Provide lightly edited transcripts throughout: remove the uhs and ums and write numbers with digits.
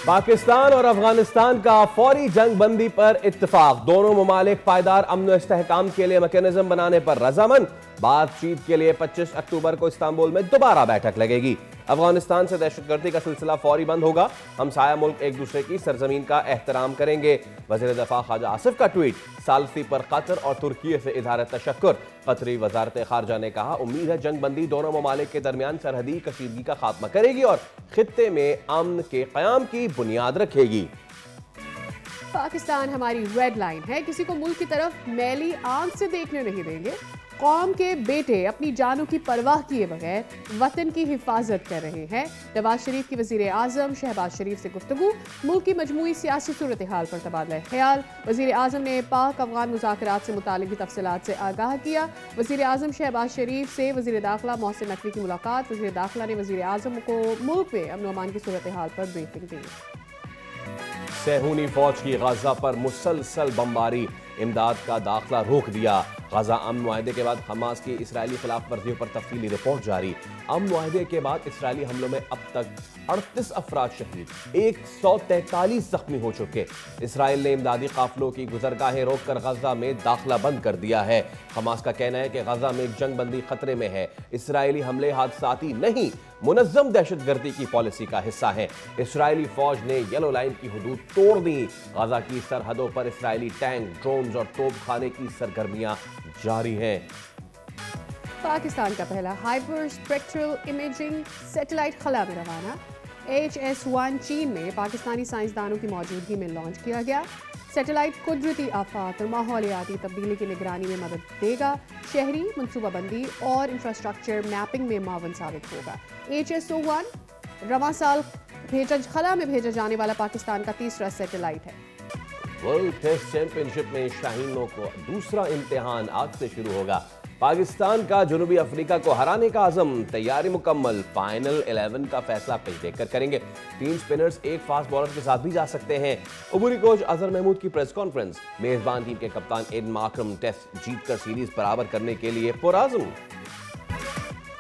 पाकिस्तान और अफगानिस्तान का फौरी जंग बंदी पर इत्तेफाक। दोनों ममालिक पायदार अमन इस्तेहकाम के लिए मैकेनिज्म बनाने पर रजामंद। बातचीत के लिए 25 अक्टूबर को इस्तांबुल में दोबारा बैठक लगेगी। अफगानिस्तान से दहशतगर्दी का सिलसिला फौरी बंद होगा। हमसाया मुल्क एक दूसरे की सरजमीन का एहतराम करेंगे। वज़ीर दफा ख्वाजा आसिफ का ट्वीट। सालसी पर कतर और तुर्की से इजहार तशक्कुर। कतरी वजारत खारजा ने कहा, उम्मीद है जंग बंदी दोनों ममालिक के दरमियान सरहदी कशीदगी का खात्मा करेगी और खित्ते में अमन के क़याम की बुनियाद रखेगी। पाकिस्तान हमारी रेड लाइन है, किसी को मुल्क की तरफ मैली आंख से देखने नहीं देंगे। कौम के बेटे अपनी जानों की परवाह किए बगैर वतन की हिफाजत कर रहे हैं। नवाज शरीफ की वजीर आजम शहबाज शरीफ से गुफ्तगू। मुल्क की मजमूई सियासी सूरत हाल पर तबादला ख्याल। वजीर आजम ने पाक अफगान मुज़ाकरात से मुतालिक तफसीलात से आगाह किया। वजीर आजम शहबाज शरीफ से वजीर दाखिला मोहसिन नकवी की मुलाकात। वजीर दाखिला ने वजीर आजम को मुल्क में अमन अमान की सूरत हाल पर ब्रीफिंग दी। सेहूनी फौज की गाजा पर मुसलसल बमबारी। इमदाद का दाखिला रोक दिया। गाजा अमन मुआहदे के बाद हमास की इसराइली खिलाफ वर्जियों पर तफसीली रिपोर्ट जारी। अमन मुआहदे के बाद इसराइली हमलों में अब तक 38 अफराद शहीद, 143 जख्मी हो चुके। इसराइल ने इमदादी काफिलों की गुजरगाहें रोककर गाजा में दाखिला बंद कर दिया है। हमास का कहना है कि गाजा में जंग बंदी खतरे में है। इसराइली हमले हादसाती नहीं, मुनज़्ज़म दहशतगर्दी की पॉलिसी का हिस्सा है। इसराइली फौज ने येलो लाइन की हदूद तोड़ दी। गाजा की सरहदों पर इसराइली टैंक, ड्रोन्स और तोपखाने की सरगर्मियां जारी हैं। पाकिस्तान का पहला हाइपर स्पेक्ट्रल इमेजिंग सैटेलाइट खला में रवाना। HS-1 चीन में पाकिस्तानी साइंसदानों की मौजूदगी में लॉन्च किया गया। सैटेलाइट कुदरती आफात और माहौलियाती तब्दीली की निगरानी में मदद देगा। शहरी मनसूबाबंदी और इंफ्रास्ट्रक्चर मैपिंग में मावन साबित होगा। HS-1 रवां साल खला में भेजा जाने वाला पाकिस्तान का तीसरा सैटेलाइट है। वर्ल्ड टेस्ट चैंपियनशिप में शाहीनों को दूसरा इम्तिहान आज से शुरू होगा। पाकिस्तान का जनूबी अफ्रीका को हराने का आजम, तैयारी मुकम्मल। फाइनल 11 का फैसला पिच देखकर करेंगे। 3 स्पिनर्स एक फास्ट बॉलर के साथ भी जा सकते हैं। उबूरी कोच अजहर महमूद की प्रेस कॉन्फ्रेंस। मेजबान टीम के कप्तान एडन मार्करम टेस्ट जीतकर सीरीज बराबर करने के लिए पुराज़म।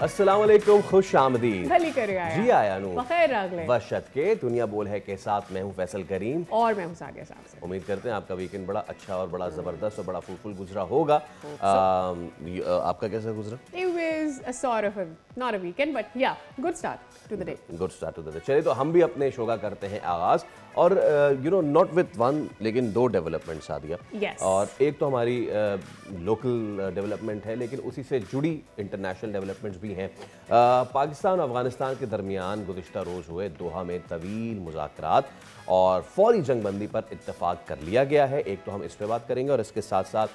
अस्सलाम वालेकुम, खुश आमदीद। भली करे आया। जी आया नू बखैर रागले। बशत के दुनिया बोल है के साथ मैं हूं फैसल करीम और मैं हूं सादिया साहब से। उम्मीद करते हैं आपका वीकेंड बड़ा अच्छा और बड़ा जबरदस्त और बड़ा फुलफुल गुजरा होगा। आपका कैसा गुजरा? It was a sort of not a weekend but yeah, good start to the day. Good start to the day. चलिए तो हम भी अपने शो का करते हैं आगाज और नॉट विद वन लेकिन 2 डेवलपमेंट सादिया। Yes. और एक तो हमारी लोकल डेवलपमेंट है लेकिन उसी से जुड़ी इंटरनेशनल डेवलपमेंट्स भी हैं। पाकिस्तान और अफगानिस्तान के दरमियान गुज़िश्ता रोज़ हुए दोहा में तवील मुज़ाकरात और फौरी जंग बंदी पर इत्तफाक कर लिया गया है। एक तो हम इस पर बात करेंगे और इसके साथ साथ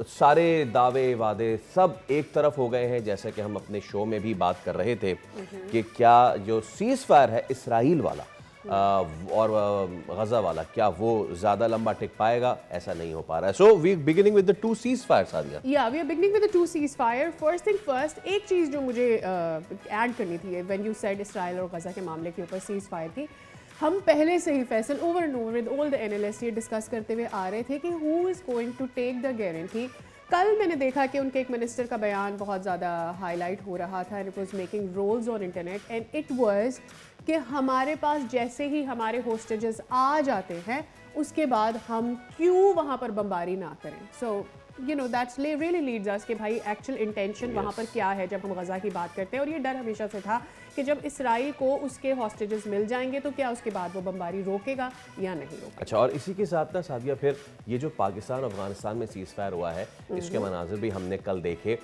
सारे दावे वादे सब एक तरफ हो गए हैं। जैसे कि हम अपने शो में भी बात कर रहे थे कि क्या जो सीज़ फायर है इसराइल वाला और गजा वाला, क्या वो ज़्यादा लंबा टिक पाएगा? ऐसा नहीं हो पा रहा है। So we beginning with the 2 ceasefires Sadia. Yeah, we are beginning with the 2 ceasefire. First thing first, एक चीज़ जो मुझे ऐड करनी थी when you said इसराइल और गजा के मामले के ऊपर ceasefire की, हम पहले से ही Faisal over and over with all the analyst ये डिस्कस करते हुए आ रहे थे कि who is going to take the guarantee. कल मैंने देखा कि उनके एक मिनिस्टर का बयान बहुत ज़्यादा हाईलाइट हो रहा था and it was making rolls on internet and it was कि हमारे पास जैसे ही हमारे होस्टेजेस आ जाते हैं उसके बाद हम क्यों वहाँ पर बमबारी ना करें। So that's really leads us कि भाई एक्चुअल इंटेंशन वहाँ पर क्या है जब हम गजा की बात करते हैं। और ये डर हमेशा से था कि जब इसराइल को उसके हॉस्टेजेस मिल जाएंगे तो क्या उसके बाद वो बमबारी रोकेगा या नहीं रोकेगा। अच्छा, और इसी के साथ ना सादिया फिर ये जो पाकिस्तान और अफगानिस्तान में सीज़ फायर हुआ है इसके मनाजिर भी हमने कल देखे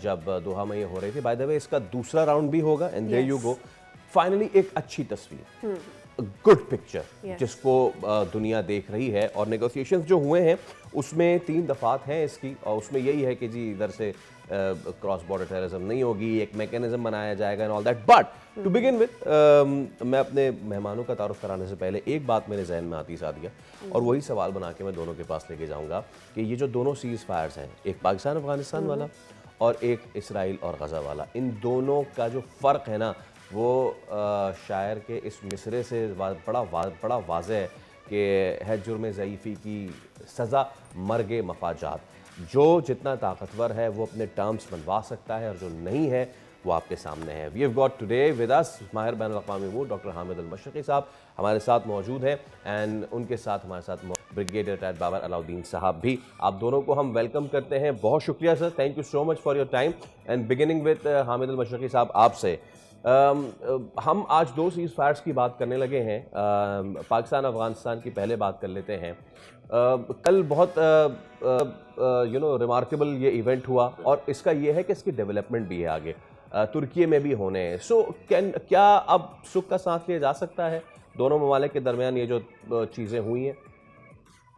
जब दोहा में ये हो रहे थे। बाय द वे इसका दूसरा राउंड भी होगा and there you go. Finally एक अच्छी तस्वीर, गुड पिक्चर जिसको दुनिया देख रही है। और नेगोशिएशंस जो हुए हैं उसमें 3 दफात हैं इसकी और उसमें यही है कि जी इधर से क्रॉस बॉर्डर टेररिज्म नहीं होगी, एक मैकेनिज्म बनाया जाएगा and all that. But to begin with मैं अपने मेहमानों का तारुफ कराने से पहले एक बात मेरे जहन में आती सादिया और वही सवाल बना के मैं दोनों के पास लेके जाऊँगा कि ये जो दोनों सीज़ फायर्स हैं, एक पाकिस्तान अफगानिस्तान वाला और एक इसराइल और गजा वाला, इन दोनों का जो फ़र्क है ना वो शायर के इस मिसरे से बड़ा वाज़ेह है कि है जुर्म ज़ईफ़ी की सज़ा मर्ग मफाजात। जो जितना ताकतवर है वो अपने टर्म्स बनवा सकता है और जो नहीं है वो आपके सामने है। We have got today with us माहिर बैनुल-अक़वामी अमूर डॉक्टर हामिद अल-मशरक़ी साहब हमारे साथ मौजूद हैं, एंड उनके साथ हमारे साथ ब्रिगेडियर रिटायर्ड बाबर अलाउद्दीन साहब भी। आप दोनों को हम वेलकम करते हैं। बहुत शुक्रिया sir, thank you so much for your time. And beginning with Hamid Al Mashriqi साहब आपसे, हम आज 2 सीज़ फायर्स की बात करने लगे हैं। पाकिस्तान अफगानिस्तान की पहले बात कर लेते हैं। कल बहुत रिमार्केबल ये इवेंट हुआ, और इसका ये है कि इसकी डेवलपमेंट भी है आगे, तुर्की में भी होने हैं। सो क्या अब सुख का सांस लिया जा सकता है दोनों ममालिक के दरमियान ये जो चीज़ें हुई हैं?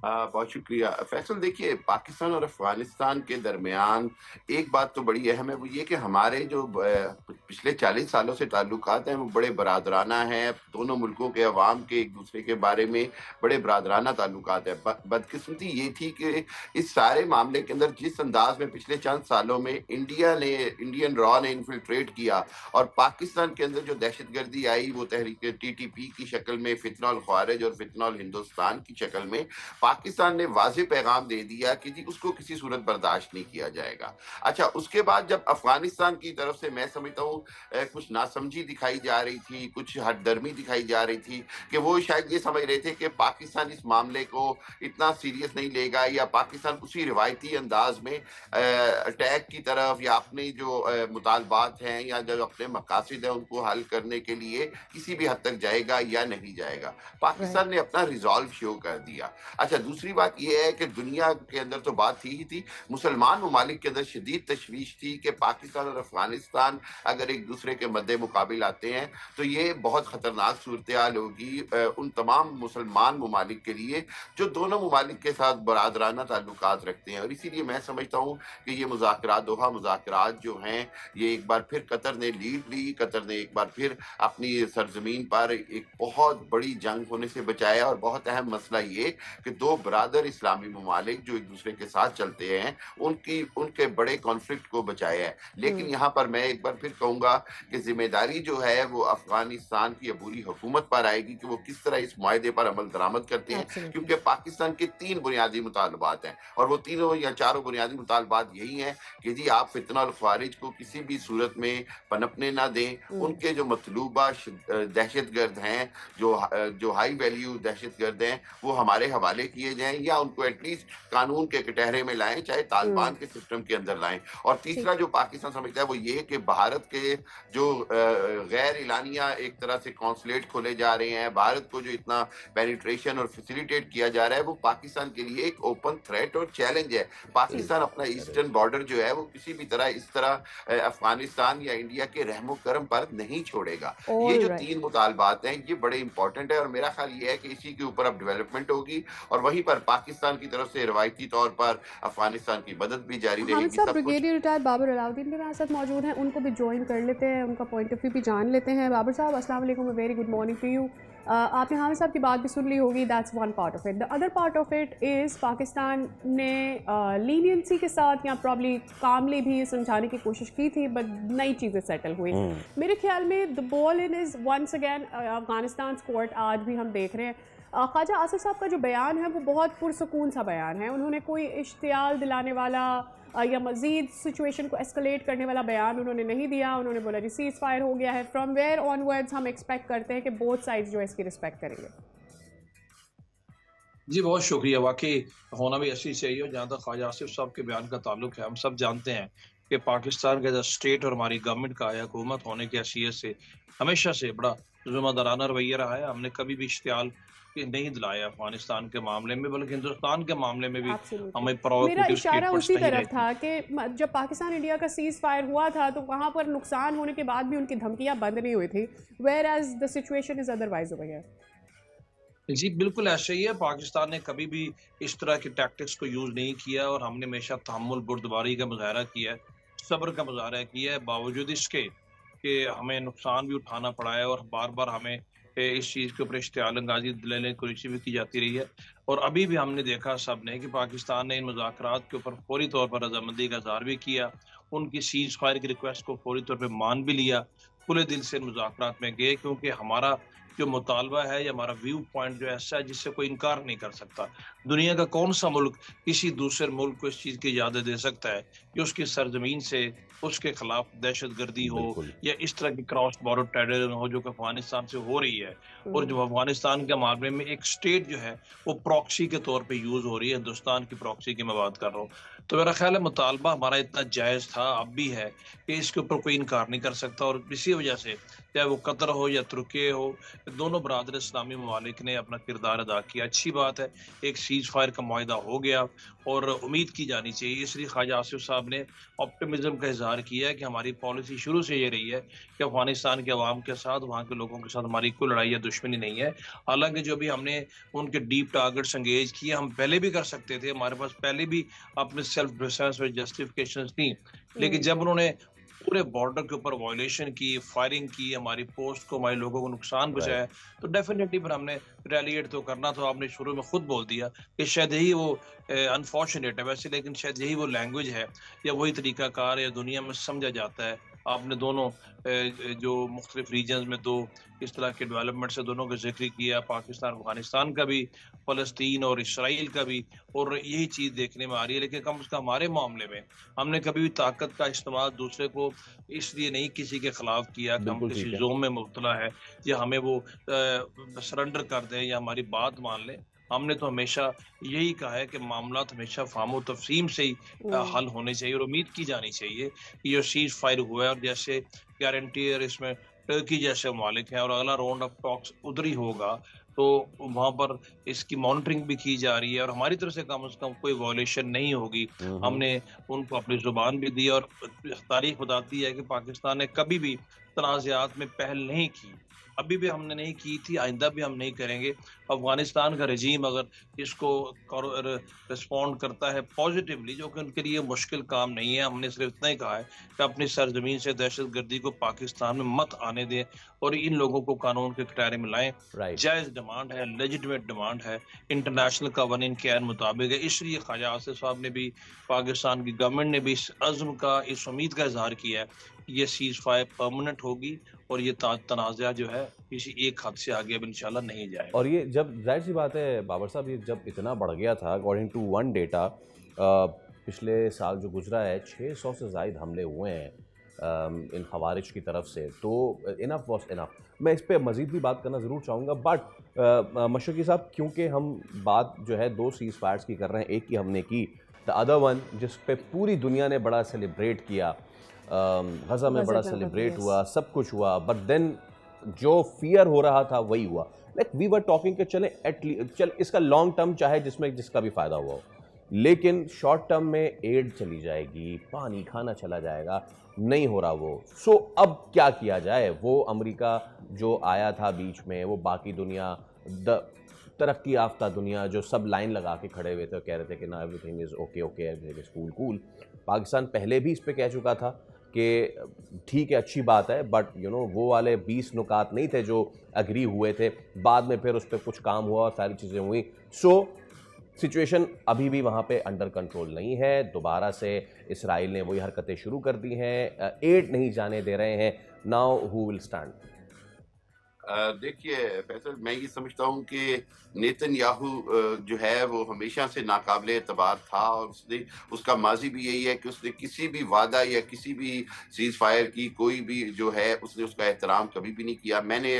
बहुत शुक्रिया फैसल। देखिए, पाकिस्तान और अफगानिस्तान के दरमियान एक बात तो बड़ी अहम है, वो ये कि हमारे जो पिछले 40 सालों से ताल्लुकात हैं वो बड़े बरादराना हैं। दोनों मुल्कों के अवाम के एक दूसरे के बारे में बड़े बरादराना ताल्लुकात हैं। बदकिस्मती ये थी कि इस सारे मामले के अंदर जिस अंदाज में पिछले चंद सालों में इंडियन रॉ ने इन्फिल्ट्रेट किया और पाकिस्तान के अंदर जो दहशतगर्दी आई वो तहरीक TTP की शक्ल में, फितनल ख्वारिज और फितनल हिंदुस्तान की शक्ल में, पाकिस्तान ने वाज़ेह पैगाम दे दिया कि जी उसको किसी सूरत बर्दाश्त नहीं किया जाएगा। अच्छा, उसके बाद जब अफगानिस्तान की तरफ से मैं समझता हूँ कुछ नासमझी दिखाई जा रही थी, कुछ हठधर्मी दिखाई जा रही थी कि वो शायद ये समझ रहे थे कि पाकिस्तान इस मामले को इतना सीरियस नहीं लेगा, या पाकिस्तान उसी रिवायती अंदाज में अटैक की तरफ या अपने जो मुतालबात हैं या जो अपने मकासद हैं उनको हल करने के लिए किसी भी हद तक जाएगा या नहीं जाएगा। पाकिस्तान ने अपना रिजॉल्व शो कर दिया। अच्छा, दूसरी बात यह है कि दुनिया के अंदर तो बात थी ही थी, मुसलमान ममालिक के अंदर शदीद तशवीश थी कि पाकिस्तान और अफगानिस्तान अगर एक दूसरे के मद्दे मुकाबिल आते हैं तो ये बहुत ख़तरनाक सूरत हाल होगी उन तमाम मुसलमान ममालिक के लिए जो दोनों ममालिक के साथ बरादराना ताल्लुकात रखते हैं। और इसीलिए मैं समझता हूँ कि ये मुज़ाकरात, दोहा मुज़ाकरात जो हैं, ये एक बार फिर कतर ने लीड ली। कतर ने एक बार फिर अपनी सरजमीन पर एक बहुत बड़ी जंग होने से बचाया। और बहुत अहम मसला ये कि 2 बरादर इस्लामी ममालिक जो एक दूसरे के साथ चलते हैं उनके बड़े कॉन्फ्लिक्ट को बचाया है। लेकिन यहाँ पर मैं एक बार फिर कहूँगा कि जिम्मेदारी जो है वो अफगानिस्तान की अबूरी हुकूमत पर आएगी कि वो किस तरह इस मुआहदे पर अमल दरामद करते हैं, क्योंकि पाकिस्तान के 3 बुनियादी मुतालबात हैं और वो तीनों या चारों बुनियादी मुतालबात यही हैं कि जी आप फितना और ख्वारिज को किसी भी सूरत में पनपने ना दें। उनके जो मतलूबा दहशतगर्द हैं, जो हाई वैल्यू दहशतगर्द हैं, वो हमारे हवाले किए जाएं या उनको एटलीस्ट कानून के कटहरे में लाएं, चाहे तालिबान के सिस्टम के अंदर लाएं। और तीसरा जो पाकिस्तान समझता है वो ये कि भारत के जो गैर इलानिया एक तरह से कॉन्सुलेट खोले जा रहे हैं, भारत को जो इतना पेनिट्रेशन और फैसिलिटेट किया जा रहा है, वो पाकिस्तान के लिए एक ओपन थ्रेट और चैलेंज है। पाकिस्तान अपना ईस्टर्न बॉर्डर जो है वो किसी भी तरह इस तरह अफगानिस्तान या इंडिया के रहमो करम पर नहीं छोड़ेगा। ये जो 3 मुतालबात हैं ये बड़े इंपॉर्टेंट है और मेरा ख्याल ये है कि इसी के ऊपर अब डेवलपमेंट होगी और वहीं पर पाकिस्तान की तरफ से रवायती तौर पर अफगानिस्तान की मदद भी जारी रहेगी। सब ब्रिगेडियर रिटायर्ड बाबर अलाउद्दीन भी हमारे साथ मौजूद हैं, उनको भी ज्वाइन कर लेते हैं, उनका पॉइंट ऑफ व्यू भी जान लेते हैं। बाबर साहब, अस्सलाम वालेकुम, very good morning to you. आपने हामिद साहब की बात भी सुन ली होगी, that's one part of it. The other part of it is Pakistan ने लीनियंसी के साथ या प्रॉब्ली कामली भी समझाने की कोशिश की थी, बट नई चीज़ें सेटल हुई। मेरे ख्याल में the ball in is once again Afghanistan court. आज भी हम देख रहे हैं ख्वाजा आसिफ साहब का जो बयान है वो बहुत पुरसकून सा बयान है। उन्होंने कोई इश्तियाल दिलाने वाला या मज़ीद सिचुएशन को एस्केलेट करने वाला बयान उन्होंने नहीं दिया। उन्होंने बोला जी सीज़ फायर हो गया है, फ्रॉम वेयर ऑनवर्ड्स हम एक्सपेक्ट करते हैं कि बोथ साइड्स जो है इसकी रिस्पेक्ट करेंगे। जी बहुत शुक्रिया, वाकई होना भी ऐसी चाहिए। और जहाँ तक ख्वाजा आसिफ साहब के बयान का ताल्लुक है, हम सब जानते हैं कि पाकिस्तान के स्टेट और हमारी गवर्नमेंट का हुकूमत होने की हैसियत से हमेशा से बड़ा ज़िम्मेदाराना रवैया रहा है। हमने कभी भी इश्तियाल नहीं दिलाया अफगानिस्तान के मामले में, बल्कि हिंदुस्तान के मामले में भी हमें मेरा इशारा उसी तरफ था कि जब पाकिस्तान इंडिया का सीज फायर हुआ था तो वहाँ पर नुकसान होने के बाद भी उनकी धमकियाँ बंद नहीं हुई थी, whereas the situation is otherwise over here. जी बिल्कुल ऐसा ही है। पाकिस्तान ने कभी भी इस तरह के टैक्टिक्स को यूज़ नहीं किया और हमने हमेशा तहम्मुल बुर्दबारी का मुजाहरा किया है, सब्र का मुजाहरा किया है, बावजूद इसके कि हमें नुकसान भी उठाना पड़ा है और बार बार हमें इस चीज़ के ऊपर इश्तियाल अंगाजी दिलाने की कोशिश भी की जाती रही है। और अभी भी हमने देखा सब ने कि पाकिस्तान ने इन मुज़ाकरात के ऊपर फौरी तौर पर रजामंदी का इज़हार भी किया, उनकी सीज़ फायर की रिक्वेस्ट को फौरी तौर पर मान भी लिया। खुले दिल से मुज़ाकरात में गए, क्योंकि हमारा जो मुतालबा है या हमारा व्यू पॉइंट जो ऐसा है जिससे कोई इनकार नहीं कर सकता। दुनिया का कौन सा मुल्क किसी दूसरे मुल्क को इस चीज़ की इजाज़त दे सकता है कि उसकी सरजमीन से उसके खिलाफ दहशतगर्दी हो बिल्कुल। या इस तरह की क्रॉस बॉर्डर टेररिज्म हो जो कि अफगानिस्तान से हो रही है। और जो अफगानिस्तान के मामले में एक स्टेट जो है वो प्रॉक्सी के तौर पे यूज़ हो रही है, हिंदुस्तान की प्रॉक्सी की मैं बात कर रहा हूँ। तो मेरा ख्याल है मुतालबा हमारा इतना जायज़ था, अब भी है, कि इसके ऊपर कोई इनकार नहीं कर सकता। और इसी वजह से चाहे वो कतर हो या तुर्की हो, दोनों बरादर इस्लामी ममालिक ने अपना किरदार अदा किया। अच्छी बात है, एक सीज़ फायर का मुआहिदा हो गया और उम्मीद की जानी चाहिए। इसलिए ख्वाजा आसिफ साहब ने ऑप्टिमिज्म का इज़हार किया है कि हमारी पॉलिसी शुरू से ये रही है कि अफ़गानिस्तान के अवाम के साथ, वहाँ के लोगों के साथ हमारी कोई लड़ाई या दुश्मनी नहीं है। हालाँकि जो भी हमने उनके डीप टारगेट्स एंगेज किए, हम पहले भी कर सकते थे, हमारे पास पहले भी अपने सेल्फ डिफेंस में जस्टिफिकेशंस थी। लेकिन जब उन्होंने पूरे बॉर्डर के ऊपर वायलेशन की, फायरिंग की, हमारी पोस्ट को, हमारे लोगों को नुकसान पहुंचाया, तो डेफिनेटली फिर हमने रिटेलिएट तो करना था। आपने शुरू में खुद बोल दिया कि शायद यही वो अनफॉर्चुनेट है वैसे, लेकिन शायद यही वो लैंग्वेज है या वही तरीकाकार या दुनिया में समझा जाता है। आपने दोनों जो मुख्तलिफ रीजन्स में दो इस तरह के डेवलपमेंट से दोनों का जिक्र किया, पाकिस्तान अफगानिस्तान का भी, फ़लस्तीन और इसराइल का भी, और यही चीज़ देखने में आ रही है। लेकिन कम से कम हमारे मामले में हमने कभी भी ताकत का इस्तेमाल दूसरे को इसलिए नहीं किसी के खिलाफ किया कि हम बिल्कुल किसी ठीक है। जोम में मुब्तला है या हमें वो सरेंडर कर दें या हमारी बात मान लें। हमने तो हमेशा यही कहा है कि मामलात हमेशा फाहम तफसीम से ही हल होने चाहिए और उम्मीद की जानी चाहिए कि जो सीज फायर हुआ है, और जैसे गारंटी और इसमें टर्की जैसे ममालिक हैं और अगला राउंड ऑफ टॉक्स उधर ही होगा, तो वहाँ पर इसकी मॉनिटरिंग भी की जा रही है और हमारी तरफ से कम कोई वायलेशन नहीं होगी। हमने उनको अपनी ज़ुबान भी दी और तारीख बताती है कि पाकिस्तान ने कभी भी तनाज़ात में पहल नहीं की, अभी भी हमने नहीं की थी, आइंदा भी हम नहीं करेंगे। अफगानिस्तान का रजीम अगर इसको रिस्पॉन्ड करता है पॉजिटिवली, जो कि उनके लिए मुश्किल काम नहीं है, हमने सिर्फ इतना ही कहा है कि अपनी सरजमीन से दहशतगर्दी को पाकिस्तान में मत आने दें और इन लोगों को कानून के किनारे में लाएं। राइट। जायज़ डिमांड है, लेजिटिमेट डिमांड है, इंटरनेशनल कवानीन के ऐन मुताबिक है। इसलिए ख्वाजा आसिफ साहब ने भी, पाकिस्तान की गवर्नमेंट ने भी इस अज़्म का, इस उम्मीद का इजहार किया है कि ये सीज़ फायर परमानेंट होगी और ये तनाज़ा जो है किसी एक हद से आगे अब इंशाल्लाह नहीं जाएगा। और ये जब जाहिर सी बात है बाबर साहब, ये जब इतना बढ़ गया था, अकॉर्डिंग टू वन डेटा, पिछले साल जो गुजरा है 600 से ज़ायद हमले हुए हैं इन खवारिज की तरफ से, तो इनफ वॉज इनफ। मैं इस पर मज़ीद भी बात करना ज़रूर चाहूँगा, बट मशरकी साहब, क्योंकि हम बात जो है दो सीज़ फायर्स की कर रहे हैं, एक की हमने की, द अदर वन जिस पे पूरी दुनिया ने बड़ा सेलिब्रेट किया, गज़ा में बड़ा सेलिब्रेट हुआ, सब कुछ हुआ, बट देन जो फियर हो रहा था वही हुआ। लाइक वी वर टॉकिंग कि चल इसका लॉन्ग टर्म चाहे जिसमें जिसका भी फ़ायदा हुआ हो, लेकिन शॉर्ट टर्म में एड चली जाएगी, पानी खाना चला जाएगा, नहीं हो रहा वो। सो अब क्या किया जाए? वो अमेरिका जो आया था बीच में, वो बाकी दुनिया, तरक्की याफ्ता दुनिया जो सब लाइन लगा के खड़े हुए थे, कह रहे थे कि ना everything is okay okay, everything is cool cool. Pakistan पहले भी इस पे कह चुका था कि ठीक है, अच्छी बात है, बट यू नो वो वाले 20 नुकात नहीं थे जो अग्री हुए थे, बाद में फिर उस पर कुछ काम हुआ और सारी चीज़ें हुई। सो सिचुएशन अभी भी वहाँ पे अंडर कंट्रोल नहीं है। दोबारा से इसराइल ने वही हरकतें शुरू कर दी हैं, एड नहीं जाने दे रहे हैं। Now who will stand? देखिए फैसल, मैं ये समझता हूँ कि नेतन्याहू जो है वो हमेशा से नाकाबिले एतबार था और उसका माजी भी यही है कि उसने किसी भी वादा या किसी भी सीज फायर की कोई भी जो है उसने उसका एहतराम कभी भी नहीं किया। मैंने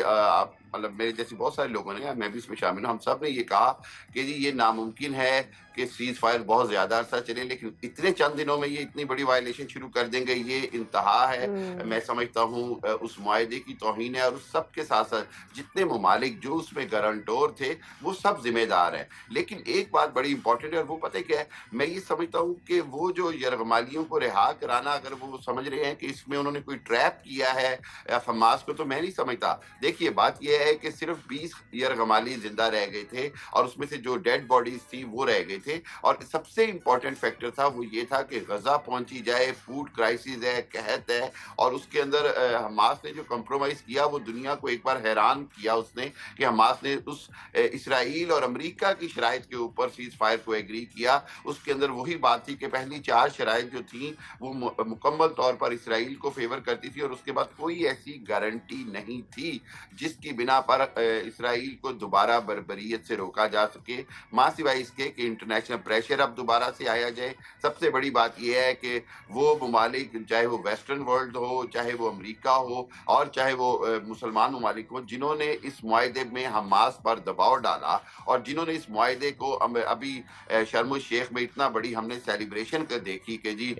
मतलब मेरे जैसे बहुत सारे लोगों ने, मैं भी इसमें शामिल हूँ, हम सब ने ये कहा कि जी ये नामुमकिन है कि सीज फायर बहुत ज़्यादा अरसा चले, लेकिन इतने चंद दिनों में ये इतनी बड़ी वायलेशन शुरू कर देंगे, ये इंतहा है। मैं समझता हूँ उस मुआहदे की तौहीन है और उस सब के साथ साथ जितने ममालिक जो उसमें गारंटर थे वो सब जिम्मेदार हैं। लेकिन एक बात बड़ी इंपॉर्टेंट है और वो पता है क्या है, मैं ये समझता हूँ कि वो जो यरगमालियों को रिहा कराना, अगर वो समझ रहे हैं कि इसमें उन्होंने कोई ट्रैप किया है हमास को, तो मैं नहीं समझता। देखिए बात यह है कि सिर्फ 20 यरगमाली जिंदा रह गए थे और उसमें से जो डेड बॉडीज थी वो रह गई थे। और सबसे इंपॉर्टेंट फैक्टर था वो ये था कि गजा पहुंची जाए, फूड क्राइसिस है, कहत है, और उसके अंदर हमास ने जो कंप्रोमाइज किया वो दुनिया को एक बार हैरान किया उसने, कि हमास ने उस इसराइल और अमेरिका की शराइत के ऊपर सीज फायर को एग्री किया। उसके अंदर वही बात थी कि पहली 4 शराइत जो थी वो मुकम्मल तौर पर इसराइल को फेवर करती थी, और उसके बाद कोई ऐसी गारंटी नहीं थी जिसकी बिना पर इसराइल को दोबारा बर्बरियत से रोका जा सके, मां सिवाय इसके कि इंटरनेशनल प्रेशर अब दोबारा से आया जाए। सबसे बड़ी बात यह है कि वो ममालिक, चाहे वो वेस्टर्न वर्ल्ड हो, चाहे वो अमेरिका हो, और चाहे वो मुसलमान ममालिक हो, जिन्होंने इस मुआहदे में हमास पर दबाव डाला और जिन्होंने इस मुआहदे को अभी शर्म शेख में इतना बड़ी हमने सेलिब्रेशन कर देखी कि जी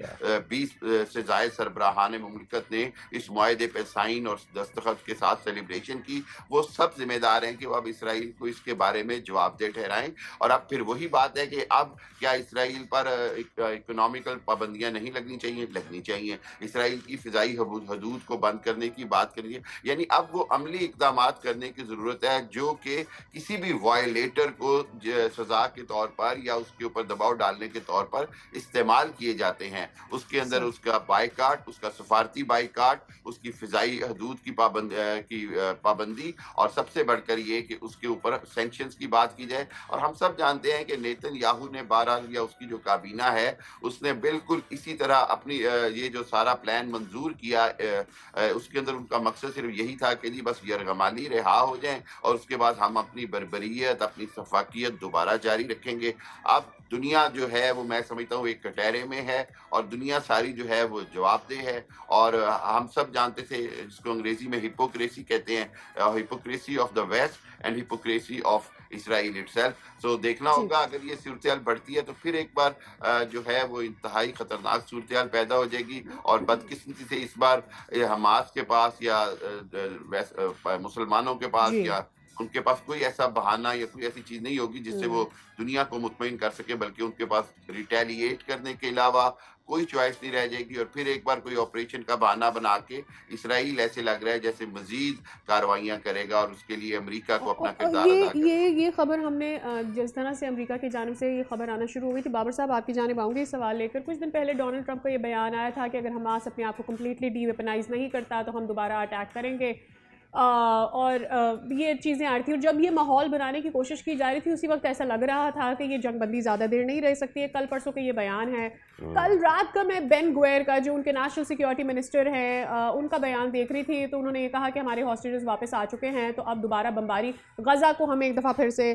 20 से ज्यादा सरबराहान मुमलिकत ने इस मुआहदे पे साइन और दस्तखत के साथ सेलिब्रेशन की, वो सब जिम्मेदार हैं कि वो अब इसराइल को इसके बारे में जवाबदेह ठहराएं। और अब फिर वही बात है कि अब क्या इसराइल पर इकोनॉमिकल पाबंदियां नहीं लगनी चाहिए? लगनी चाहिए। इसराइल की फिजाई हदूद को बंद करने की बात करिए, यानी अब वो अमली इकदाम करने की जरूरत है जो कि किसी भी वायलेटर को सजा के तौर पर या उसके ऊपर दबाव डालने के तौर पर इस्तेमाल किए जाते हैं। उसके अंदर उसका बाइकाट, उसका सफारती बाइकाट, उसकी फिजाई हदूद की पाबंदी, और सबसे बढ़कर ये कि उसके ऊपर सैंक्शंस की बात की जाए। और हम सब जानते हैं कि नेतन्याहू ने 12 या उसकी जो काबीना है उसने बिल्कुल इसी तरह अपनी ये जो सारा प्लान मंजूर किया, उसके अंदर उनका मकसद सिर्फ यही था कि जी बस यरगमाली रिहा हो जाए और उसके बाद हम अपनी बर्बरियत, अपनी सफाकियत दोबारा जारी रखेंगे। अब दुनिया जो है वो मैं समझता हूँ एक कटहरे में है, और दुनिया सारी जो है वो जवाबदेह है। और हम सब जानते थे जिसको अंग्रेजी में हिपोक्रेसी कहते हैं, hypocrisy of the west and hypocrisy of Israel itself. So देखना होगा अगर ये सूरत बढ़ती है तो फिर एक बार जो है वो इंतहाई खतरनाक सूरत पैदा हो जाएगी, और बदकिस्मती से इस बार हमास के पास या मुसलमानों के पास या उनके पास कोई ऐसा बहाना या कोई ऐसी चीज नहीं होगी जिससे वो दुनिया को मुतमईन कर सके, बल्कि उनके पास रिटेलिएट करने के अलावा कोई चॉइस नहीं रह जाएगी। और फिर एक बार कोई ऑपरेशन का बहाना बना के इसराइल ऐसे लग रहा है जैसे मजीद कार्रवाइयां करेगा, और उसके लिए अमेरिका को अपना किरदार अदा करना है। ये खबर हमने जिस तरह से अमेरिका की जानिब से ये खबर आना शुरू हो गई थी, बाबर साहब आपकी जानिब आऊँगी इस सवाल लेकर। कुछ दिन पहले डोनाल्ड ट्रंप का ये बयान आया था कि अगर हमास अपने आप को कम्प्लीटली डीवेपनाइज नहीं करता तो हम दोबारा अटैक करेंगे, और ये चीज़ें आ रही थी। और जब ये माहौल बनाने की कोशिश की जा रही थी उसी वक्त ऐसा लग रहा था कि ये जंगबंदी ज़्यादा देर नहीं रह सकती है। कल परसों के ये बयान है, कल रात का मैं बेन गुएर का जो उनके नेशनल सिक्योरिटी मिनिस्टर हैं उनका बयान देख रही थी, तो उन्होंने ये कहा कि हमारे हॉस्टेजेस वापस आ चुके हैं, तो अब दोबारा बमबारी गज़ा को हम एक दफ़ा फिर से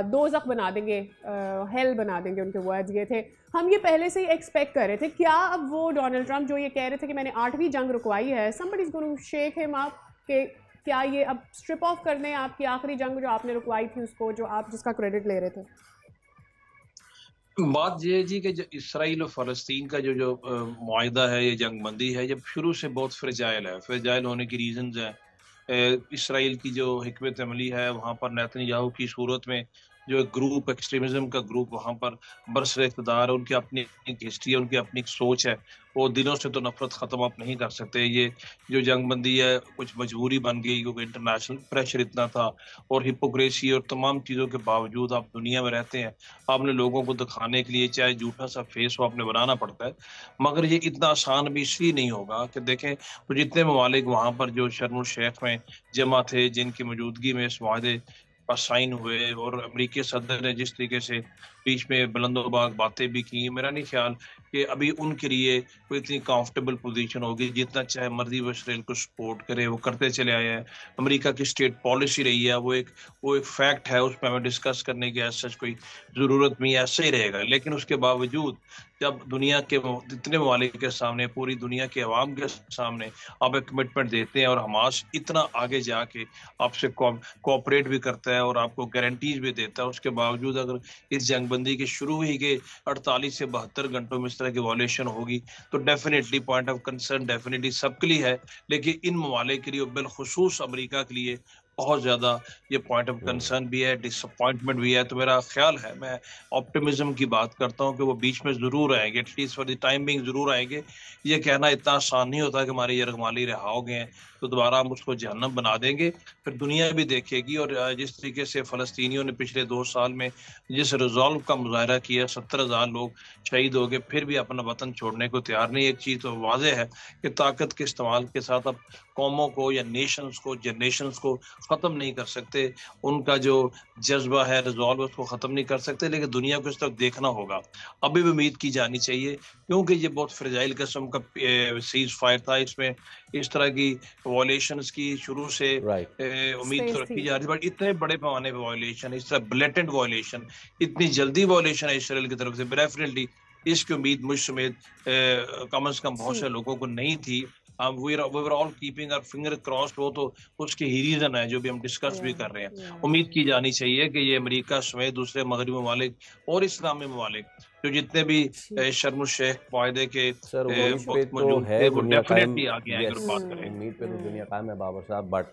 दोज़ख बना देंगे, हेल बना देंगे, उनके वर्ड्स ये थे। हम ये पहले से ही एक्सपेक्ट कर रहे थे। क्या अब वो डोनाल्ड ट्रंप जो ये कह रहे थे कि मैंने 8वीं जंग रुकवाई है, somebody is going to shake him up, कि क्या ये अब स्ट्रिप ऑफ करने आपकी आखिरी जंग जो आपने रुकवाई थी उसको, जो आप जिसका क्रेडिट ले रहे थे? बात ये है जी कि जो इसराइल और फ़लस्तीन का जो मुआहिदा है, ये जंगबंदी है, जब शुरू से बहुत फ्रेजाइल है। फ्रेजाइल होने की रीजंस हैं इसराइल की जो हिकमत अमली है, वहाँ पर नेतन्याहू की सूरत में जो एक ग्रुप, एक्सट्रीमिज्म का ग्रुप वहाँ पर बरसर इक़्तिदार है, उनकी अपनी एक हिस्ट्री है, उनकी अपनी एक सोच है, वो दिनों से तो नफरत ख़त्म आप नहीं कर सकते। ये जो जंगबंदी है कुछ मजबूरी बन गई क्योंकि इंटरनेशनल प्रेशर इतना था, और हिपोक्रेसी और तमाम चीज़ों के बावजूद आप दुनिया में रहते हैं, आपने लोगों को दिखाने के लिए चाहे झूठा सा फेस हो आपने बनाना पड़ता है। मगर ये इतना आसान भी इसलिए नहीं होगा कि देखें तो जितने ममालिक वहाँ पर जो शर्म शेख में जमा थे, जिनकी मौजूदगी में इस मुआहदे पर साइन हुए, और अमेरिकी सदर ने जिस तरीके से बीच में बुलंदोबाग बातें भी की, मेरा नहीं ख्याल कि अभी उनके लिए कोई इतनी कंफर्टेबल पोजीशन होगी। जितना चाहे मर्जी वो इसराइल को सपोर्ट करे, वो करते चले आए हैं। अमेरिका की स्टेट पॉलिसी रही है, वो एक फैक्ट है, उसमें हमें डिस्कस करने की ऐसा कोई ज़रूरत नहीं, ऐसे ही रहेगा। लेकिन उसके बावजूद जब दुनिया के इतने ममालिक के सामने, पूरी दुनिया के अवाम के सामने आप एक कमिटमेंट देते हैं, और हमास इतना आगे जाके आपसे कोऑपरेट भी करता है और आपको गारंटीज भी देता है, उसके बावजूद अगर इस जंगबंदी के शुरू ही के 48 से 72 घंटों में इस तरह की वॉलेशन होगी तो definitely point of concern definitely सबके लिए है। लेकिन इन ममालिक के लिए, बिलखुसूस अमेरिका के लिए बहुत ज़्यादा ये पॉइंट ऑफ कंसर्न भी है, डिसअपॉइंटमेंट भी है। तो मेरा ख्याल है, मैं ऑप्टिमिज्म की बात करता हूँ कि वो बीच में ज़रूर आएंगे, at least for the time being ज़रूर आएंगे। ये कहना इतना आसान नहीं होता कि हमारे यरगमाली रहा हो गए हैं तो दोबारा हम उसको जहन्नम बना देंगे। फिर दुनिया भी देखेगी। और जिस तरीके से फ़लस्तीनियों ने पिछले 2 साल में जिस रिजॉल्व का मुजाहरा किया, 70,000 लोग शहीद हो गए, फिर भी अपना वतन छोड़ने को तैयार नहीं। एक चीज़ तो वाज़ेह है कि ताकत के इस्तेमाल के साथ अब कौमों को या नेशंस को, जनरेशंस को ख़त्म नहीं कर सकते। उनका जो जज्बा है, रिजॉल्व, उसको ख़त्म नहीं कर सकते, लेकिन दुनिया को इस तरफ देखना होगा। अभी भी उम्मीद की जानी चाहिए, क्योंकि ये बहुत फ्रेजाइल किस्म का सीज़ फायर था। इसमें इस तरह की वायलेशंस की शुरू से राइट। उम्मीद तो स्पेस रखी थी। जा रही, बट इतने बड़े पैमाने पे वायलेशन, इस तरह ब्लेटेंट वायलेशन, इतनी जल्दी वायलेशन है इसराइल की तरफ से, डेफिनेटली इसकी उम्मीद मुझ समेत कम से कम बहुत जी। से लोगों को नहीं थी। We were all keeping our finger crossed. वो तो उसके ही रीजन है जो भी हम डिस्कस भी कर रहे हैं। या उम्मीद की जानी चाहिए कि ये अमेरिका समेत दूसरे मगरबी ममालिक और इस्लामी ममालिक जो जितने भी जी। शर्म शेख माहदे के सर उम्मीद पे वक्त तो मौजूद है थे, वो दुनिया कायम। डेफिनेटली आगे आएंगे और यस, बात करेंगे। उम्मीद पे तो दुनिया कायम है बाबर साहब, बट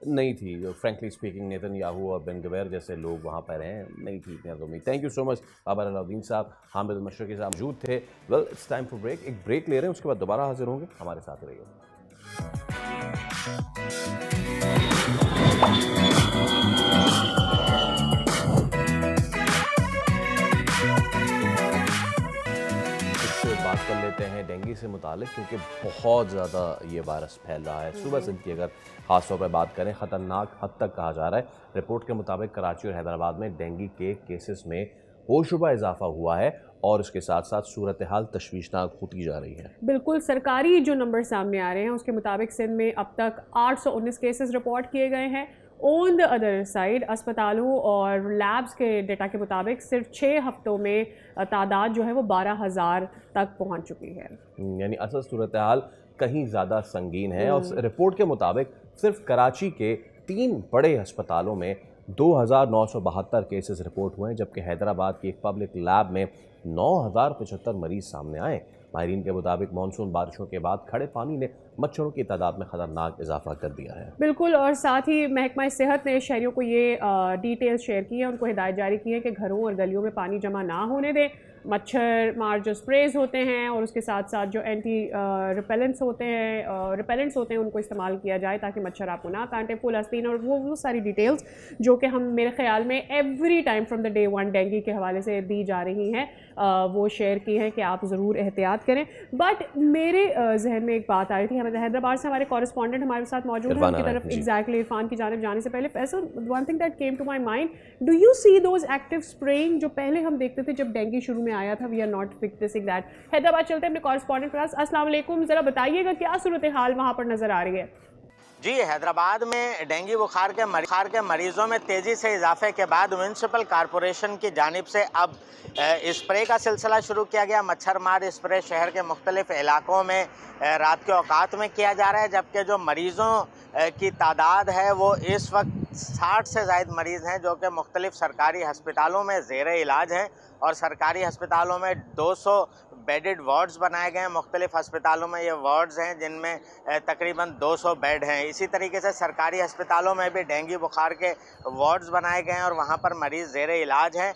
नहीं थी। जो फ्रेंकली स्पीकिंग नेतन्याहू और बेन गवेर जैसे लोग वहाँ पर हैं, नहीं थी इतनी उम्मीद। Thank you so much Babar Alauddin साहब, हामिद मशरकी साहब मौजूद थे। Well it's time for break. एक ब्रेक ले रहे हैं, उसके बाद दोबारा हाजिर होंगे। हमारे साथ रहिए। इससे बात कर लेते हैं डेंगू से मुतालिक, क्योंकि बहुत ज़्यादा ये वायरस फैल रहा है। सुबह से की अगर ख़ास तौर पर बात करें, ख़तरनाक हद तक कहा जा रहा है। रिपोर्ट के मुताबिक कराची और हैदराबाद में डेंगू के केसेस में होशरुबा इजाफा हुआ है और इसके साथ साथ सूरत हाल तशवीशनाक होती जा रही है। बिल्कुल, सरकारी जो नंबर सामने आ रहे हैं उसके मुताबिक सिंध में अब तक 819 केसेस रिपोर्ट किए गए हैं। ऑन द अदर साइड अस्पतालों और लैब्स के डेटा के मुताबिक सिर्फ 6 हफ्तों में तादाद जो है वो 12,000 तक पहुंच चुकी है। यानी असल सूरत हाल कहीं ज़्यादा संगीन है। और रिपोर्ट के मुताबिक सिर्फ कराची के 3 बड़े अस्पतालों में 2,972 केसेस रिपोर्ट हुए हैं, जबकि हैदराबाद की एक पब्लिक लैब में 9,075 मरीज सामने आए। माहिरीन के मुताबिक मानसून बारिशों के बाद खड़े पानी ने मच्छरों की तादाद में खतरनाक इजाफा कर दिया है। बिल्कुल, और साथ ही महकमा सेहत ने शहरियों को ये डिटेल्स शेयर की है, उनको हिदायत जारी की है कि घरों और गलियों में पानी जमा ना होने दें। मच्छर मार जो स्प्रेज होते हैं और उसके साथ साथ जो एंटी रिपेलेंट्स होते हैं उनको इस्तेमाल किया जाए ताकि मच्छर आपको ना कांटे। फुल आस्तीन और वो सारी डिटेल्स जो कि हम मेरे ख्याल में every time from the day one dengue के हवाले से दी जा रही हैं, वो शेयर की हैं कि आप ज़रूर एहतियात करें। बट मेरे जहन में एक बात आ रही थी, हमें हैदराबाद से हमारे कॉरेस्पॉन्डेंट हमारे साथ मौजूद हैं, उनकी तरफ एग्जैक्टली इरफान की जानिब जाने से पहले Faisal, one thing that came to my mind, do you see those active spraying जो पहले हम देखते थे जब डेंगू शुरू में आया था? We are not witnessing that. Hyderabad चलते हैं अपने कॉरेस्पॉन्डेंट के पास। अस्सलाम वालेकुम, ज़रा बताइएगा क्या सूरत हाल वहाँ पर नज़र आ रही है? जी, हैदराबाद में डेंगू बुखार के मरीजों में तेज़ी से इजाफे के बाद म्यूनसिपल कॉरपोरेशन की जानिब से अब स्प्रे का सिलसिला शुरू किया गया। मच्छर मार स्प्रे शहर के मुख्तलिफ इलाकों में रात के औकात में किया जा रहा है, जबकि जो मरीज़ों की तादाद है वो इस वक्त 60 से ज़ायद मरीज़ हैं जो कि मुख्तलिफ सरकारी हस्पतालों में ज़ेर इलाज हैं। और सरकारी हस्पतालों में 200 बेडेड वार्ड्स बनाए गए हैं। मुख्तलिफ अस्पतालों में ये वार्ड्स हैं जिनमें तकरीबन 200 बेड हैं। इसी तरीके से सरकारी अस्पतालों में भी डेंगू बुखार के वार्ड्स बनाए गए हैं और वहाँ पर मरीज़ ज़ेर इलाज हैं।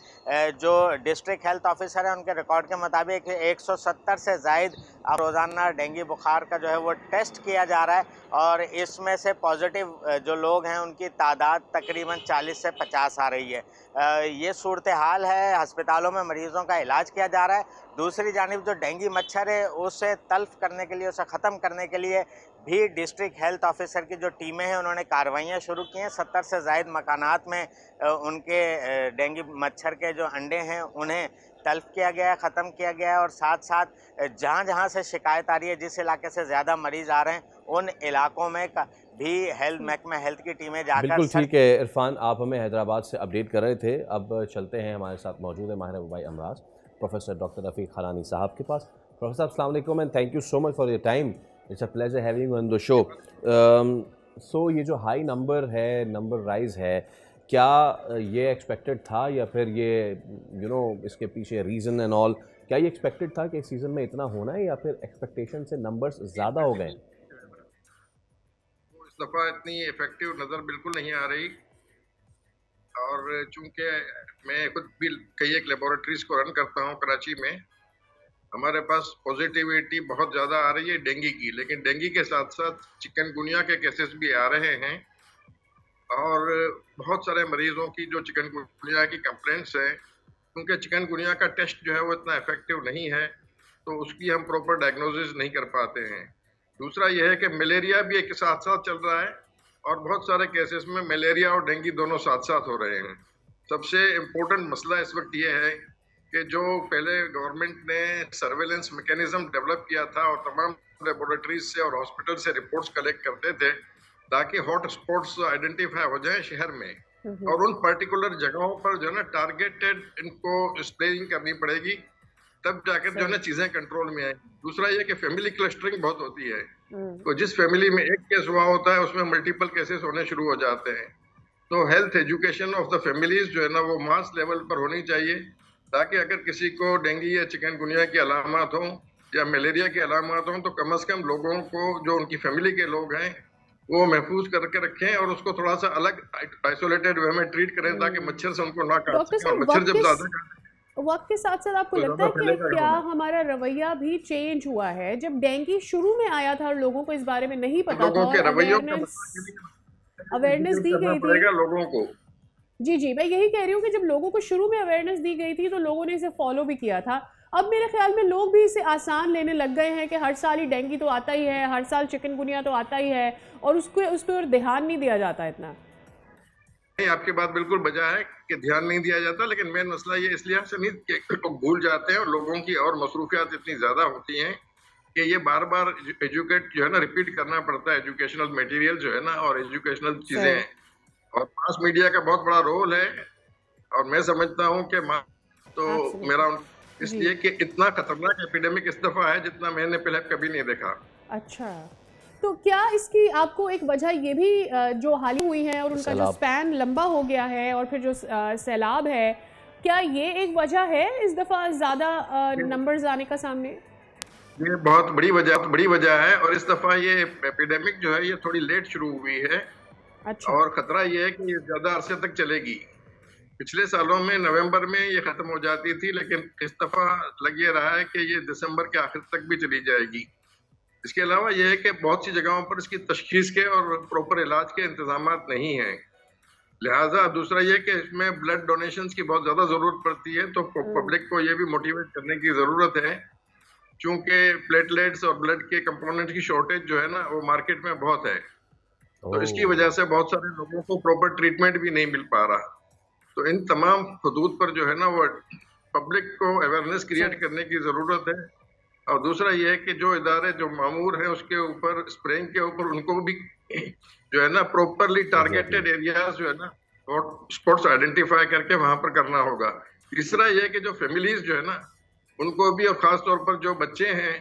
जो डिस्ट्रिक्ट हेल्थ ऑफिसर हैं उनके रिकॉर्ड के मुताबिक 170 से ज़ायद रोज़ाना डेंगू बुखार का जो है वो टेस्ट किया जा रहा है और इसमें से पॉजिटिव जो लोग हैं उनकी तादाद तकरीबन 40 से 50 आ रही है। ये सूरत हाल है, अस्पतालों में मरीज़ों का इलाज किया जा रहा है। दूसरी जानिब जो डेंगू मच्छर है उसे तल्फ करने के लिए, उसे ख़त्म करने के लिए भी डिस्ट्रिक्ट हेल्थ ऑफिसर की जो टीमें हैं उन्होंने कार्रवाइयाँ शुरू की हैं। 70 से ज़ायद मकानात में उनके डेंगू मच्छर के जो अंडे हैं उन्हें तल्फ किया गया है, ख़त्म किया गया है। और साथ साथ जहाँ जहाँ से शिकायत आ रही है, जिस इलाके से ज़्यादा मरीज़ आ रहे हैं, उन इलाकों में भी महकमा हेल्थ की टीमें जाकर। बिल्कुल ठीक है इरफान, आप हमें हैदराबाद से अपडेट कर रहे थे। अब चलते हैं, हमारे साथ मौजूद है माहिर वबाई अमराज प्रोफेसर डॉक्टर रफ़ीक खलानी साहब के पास। प्रोफेसर साहब अस्सलाम वालेकुम and thank you so much for your time. It's a pleasure having you on the show. So ये जो हाई नंबर है, नंबर राइज है, क्या ये एक्सपेक्टेड था या फिर ये इसके पीछे रीज़न एंड ऑल, क्या ये एक्सपेक्टेड था कि इस सीज़न में इतना होना है या फिर एक्सपेक्टेशन से नंबर्स ज़्यादा हो गए? दफ़ा इतनी इफेक्टिव नज़र बिल्कुल नहीं आ रही। और चूंकि मैं खुद भी कई एक लेबोरेटरीज को रन करता हूँ कराची में, हमारे पास पॉजिटिविटी बहुत ज़्यादा आ रही है डेंगू की, लेकिन डेंगू के साथ साथ चिकनगुनिया के केसेस भी आ रहे हैं। और बहुत सारे मरीजों की जो चिकनगुनिया की कंप्लेंट्स हैं, क्योंकि चिकनगुनिया का टेस्ट जो है वो इतना इफेक्टिव नहीं है, तो उसकी हम प्रॉपर डायग्नोसिस नहीं कर पाते हैं। दूसरा यह है कि मलेरिया भी एक साथ साथ चल रहा है, और बहुत सारे केसेस में मलेरिया और डेंगू दोनों साथ साथ हो रहे हैं। सबसे इम्पोर्टेंट मसला इस वक्त ये है कि जो पहले गवर्नमेंट ने सर्वेलेंस मैकेनिज्म डेवलप किया था और तमाम लेबोरेटरीज से और हॉस्पिटल से रिपोर्ट्स कलेक्ट करते थे ताकि हॉट स्पॉट्स आइडेंटिफाई हो जाए शहर में, और उन पर्टिकुलर जगहों पर जो है ना टारगेटेड इनको स्प्रेइंग करनी पड़ेगी, तब जाकर जो है ना चीजें कंट्रोल में आएंगी। दूसरा ये कि फैमिली क्लस्टरिंग बहुत होती है, तो जिस फैमिली में एक केस हुआ होता है उसमें मल्टीपल केसेस होने शुरू हो जाते हैं। तो health education of the families जो है ना वो मास लेवल पर होनी चाहिए, ताकि अगर किसी को डेंगू या चिकनगुनिया की अलामत हों या मलेरिया की अलामत हों, तो कम से कम लोगों को जो उनकी फैमिली के लोग हैं वो महफूज करके रखें और उसको थोड़ा सा अलग आइसोलेटेड वे में ट्रीट करें, ताकि मच्छर से उनको ना काट सके। मच्छर जब ज्यादा वक्त के साथ साथ आपको लगता है कि क्या हमारा रवैया भी चेंज हुआ है? जब डेंगू शुरू में आया था और लोगों को इस बारे में नहीं पता था, अवेयरनेस दी गई थी लोगों को। जी, मैं यही कह रही हूँ कि जब लोगों को शुरू में अवेयरनेस दी गई थी तो लोगों ने इसे फॉलो भी किया था। अब मेरे ख्याल में लोग भी इसे आसान लेने लग गए हैं कि हर साल ही डेंगू तो आता ही है, हर साल चिकनगुनिया तो आता ही है, और उस पर ध्यान नहीं दिया जाता इतना। आपकी बात बिल्कुल बजा है कि ध्यान नहीं दिया जाता, लेकिन मेन मसला ये इसलिए से नहीं कि लोग भूल जाते हैं और लोगों की और मसरूफियात इतनी ज्यादा होती हैं कि ये बार बार एजुकेट जो है ना रिपीट करना पड़ता है, एजुकेशनल मटेरियल जो है ना और एजुकेशनल चीजें, और मास मीडिया का बहुत बड़ा रोल है। और मैं समझता हूँ कि तो मेरा इसलिए कि इतना खतरनाक एपिडेमिक इस दफा है जितना मैंने पहले कभी नहीं देखा। अच्छा, तो क्या इसकी आपको एक वजह ये भी जो हाल ही हुई है और उनका जो स्पैन लंबा हो गया है और फिर जो सैलाब है, क्या ये एक वजह है इस दफा ज्यादा नंबर्स आने का सामने? ये बहुत बड़ी वजह है, और इस दफा ये एपिडेमिक जो है ये थोड़ी लेट शुरू हुई है। अच्छा। और खतरा ये है कि ये ज्यादा अरसे तक चलेगी। पिछले सालों में नवंबर में ये खत्म हो जाती थी, लेकिन इस दफा लग ये रहा है कि ये दिसंबर के आखिर तक भी चली जाएगी। इसके अलावा यह है कि बहुत सी जगहों पर इसकी तशखीस के और प्रॉपर इलाज के इंतजाम नहीं हैं। लिहाजा दूसरा यह कि इसमें ब्लड डोनेशंस की बहुत ज्यादा जरूरत पड़ती है, तो पब्लिक को यह भी मोटिवेट करने की जरूरत है, क्योंकि प्लेटलेट्स और ब्लड के कंपोनेंट की शॉर्टेज जो है ना वो मार्केट में बहुत है। तो इसकी वजह से बहुत सारे लोगों को प्रॉपर ट्रीटमेंट भी नहीं मिल पा रहा। तो इन तमाम हदूद पर जो है ना वो पब्लिक को अवेयरनेस क्रिएट करने की जरूरत है। और दूसरा ये है कि जो इदारे जो मामूर हैं उसके ऊपर स्प्रेइंग के ऊपर उनको भी जो है ना प्रॉपरली टारगेटेड एरियाज जो है ना हॉट स्पॉट्स आइडेंटिफाई करके वहां पर करना होगा। तीसरा ये है कि जो फैमिलीज जो है ना उनको भी, और खास तौर पर जो बच्चे हैं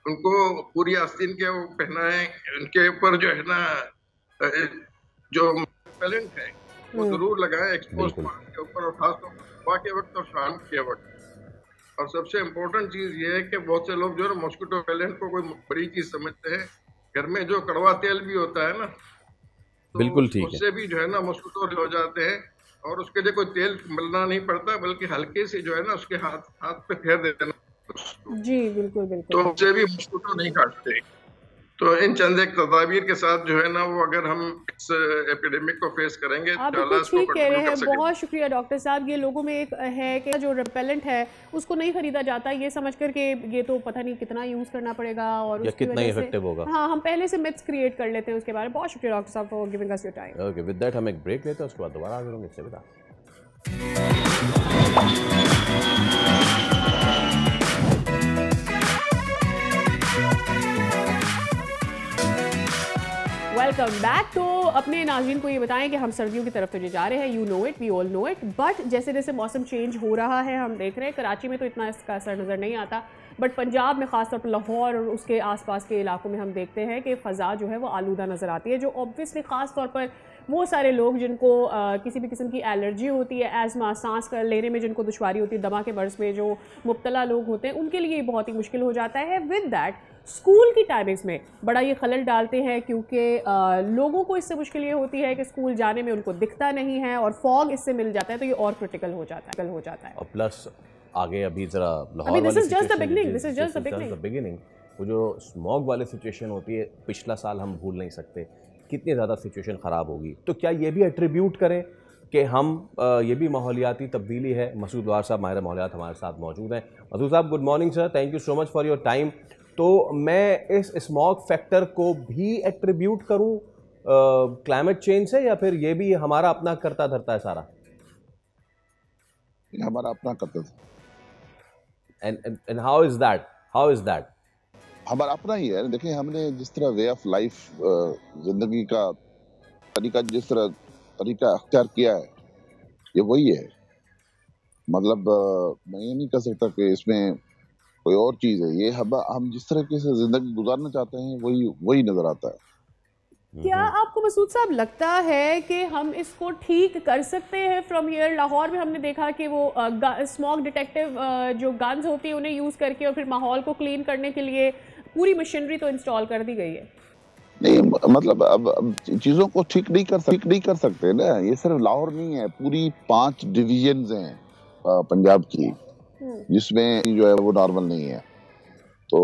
उनको पूरी आस्तीन के वो पहनाएं, उनके ऊपर जो है ना जो पेलेंट है वो जरूर लगाएं एक्सपोज के ऊपर, और खास तौर पर सुबह के वक्त और शाम के वक्त। और सबसे इम्पोर्टेंट चीज ये है कि बहुत से लोग जो है मॉस्किटो पेलेंट को कोई बड़ी चीज समझते हैं। घर में जो कड़वा तेल भी होता है ना, तो बिल्कुल ठीक है, उससे भी जो है ना मॉस्किटो हो जाते हैं, और उसके लिए कोई तेल मिलना नहीं पड़ता, बल्कि हल्के से जो है ना उसके हाथ पे फेर देना। जी बिल्कुल, तो उससे भी मॉस्किटो नहीं काटते। तो इन चंद एक तदाबीर के साथ जो है ना वो अगर हम इस एपिडेमिक को फेस करेंगे, आप बिल्कुल ठीक कह रहे हैं। बहुत शुक्रिया डॉक्टर साहब। ये लोगों में एक है कि जो रिपेलेंट है उसको नहीं खरीदा जाता, ये समझ कर के ये तो पता नहीं कितना यूज करना पड़ेगा और कितना इफेक्टिव होगा। हाँ, हम पहले से मिथ्स क्रिएट कर लेते हैं उसके बारे में। बहुत शुक्रिया डॉक्टर साहब for giving us your time. Okay, with that हम एक ब्रेक लेते हैं, उसके बाद दोबारा हाजिर होंगे। इससे विदा। Welcome back. तो अपने नाज़रीन को ये बताएं कि हम सर्दियों की तरफ तो जा रहे हैं, you know it, we all know it, but जैसे जैसे मौसम चेंज हो रहा है हम देख रहे हैं कराची में तो इतना इसका असर नज़र नहीं आता, बट पंजाब में ख़ासतौर पर लाहौर और उसके आसपास के इलाकों में हम देखते हैं कि फ़ज़ा जो है वो आलूदा नज़र आती है, जो ऑब्वियसली ख़ास तौर पर वो सारे लोग जिनको किसी भी किस्म की एलर्जी होती है, एज़मा, सांस कर लेने में जिनको दुश्वारी होती है, दमा के मर्ज़ में जो मुब्तला लोग होते हैं, उनके लिए बहुत ही मुश्किल हो जाता है। विद दैट स्कूल की टाइमिंग्स में बड़ा ये खलल डालते हैं, क्योंकि लोगों को इससे मुश्किल ये होती है कि स्कूल जाने में उनको दिखता नहीं है और फॉग इससे मिल जाता है, तो ये और क्रिटिकल हो जाता है। और प्लस आगे अभी जरा अभी this is just the beginning. वो जो स्मॉग वाली सिचुएशन होती है, पिछला साल हम भूल नहीं सकते, कितनी ज़्यादा सिचुएशन ख़राब होगी। तो क्या ये भी एट्रीब्यूट करें कि हम ये भी माहौलियाती तब्दीली है? मसूद वार साहब माहिर माहौलियात हमारे साथ मौजूद हैं। मसूद साहब, good morning sir, thank you so much for your time. तो मैं इस स्मॉग फैक्टर को भी एट्रीब्यूट करूँ क्लाइमेट चेंज से, या फिर ये भी हमारा अपना करता धरता है सारा? हमारा अपना करता था। And how is that? हमारा अपना ही है। देखिए, हमने जिस तरह वे ऑफ लाइफ, जिंदगी का तरीका, जिस तरह तरीका अख्तियार किया है, ये वही है। मतलब मैं ये नहीं कह सकता कि इसमें कोई और चीज है। ये हम जिस तरीके से जिंदगी गुजारना चाहते हैं वही नजर आता है। क्या आपको मसूद साहब लगता है कि हम इसको ठीक कर सकते हैं फ्रॉम हियर? लाहौर में हमने देखा कि वो स्मॉग डिटेक्टिव जो गन्स होती है उन्हें यूज़ करके और फिर माहौल को क्लीन करने के लिए पूरी मशीनरी तो इंस्टॉल कर दी गई है। नहीं, मतलब अब चीज़ों को ठीक नहीं कर सकते ना। ये सिर्फ लाहौर नहीं है, पूरी 5 डिवीजन्स हैं पंजाब की, जिसमें जो है वो नॉर्मल नहीं है। तो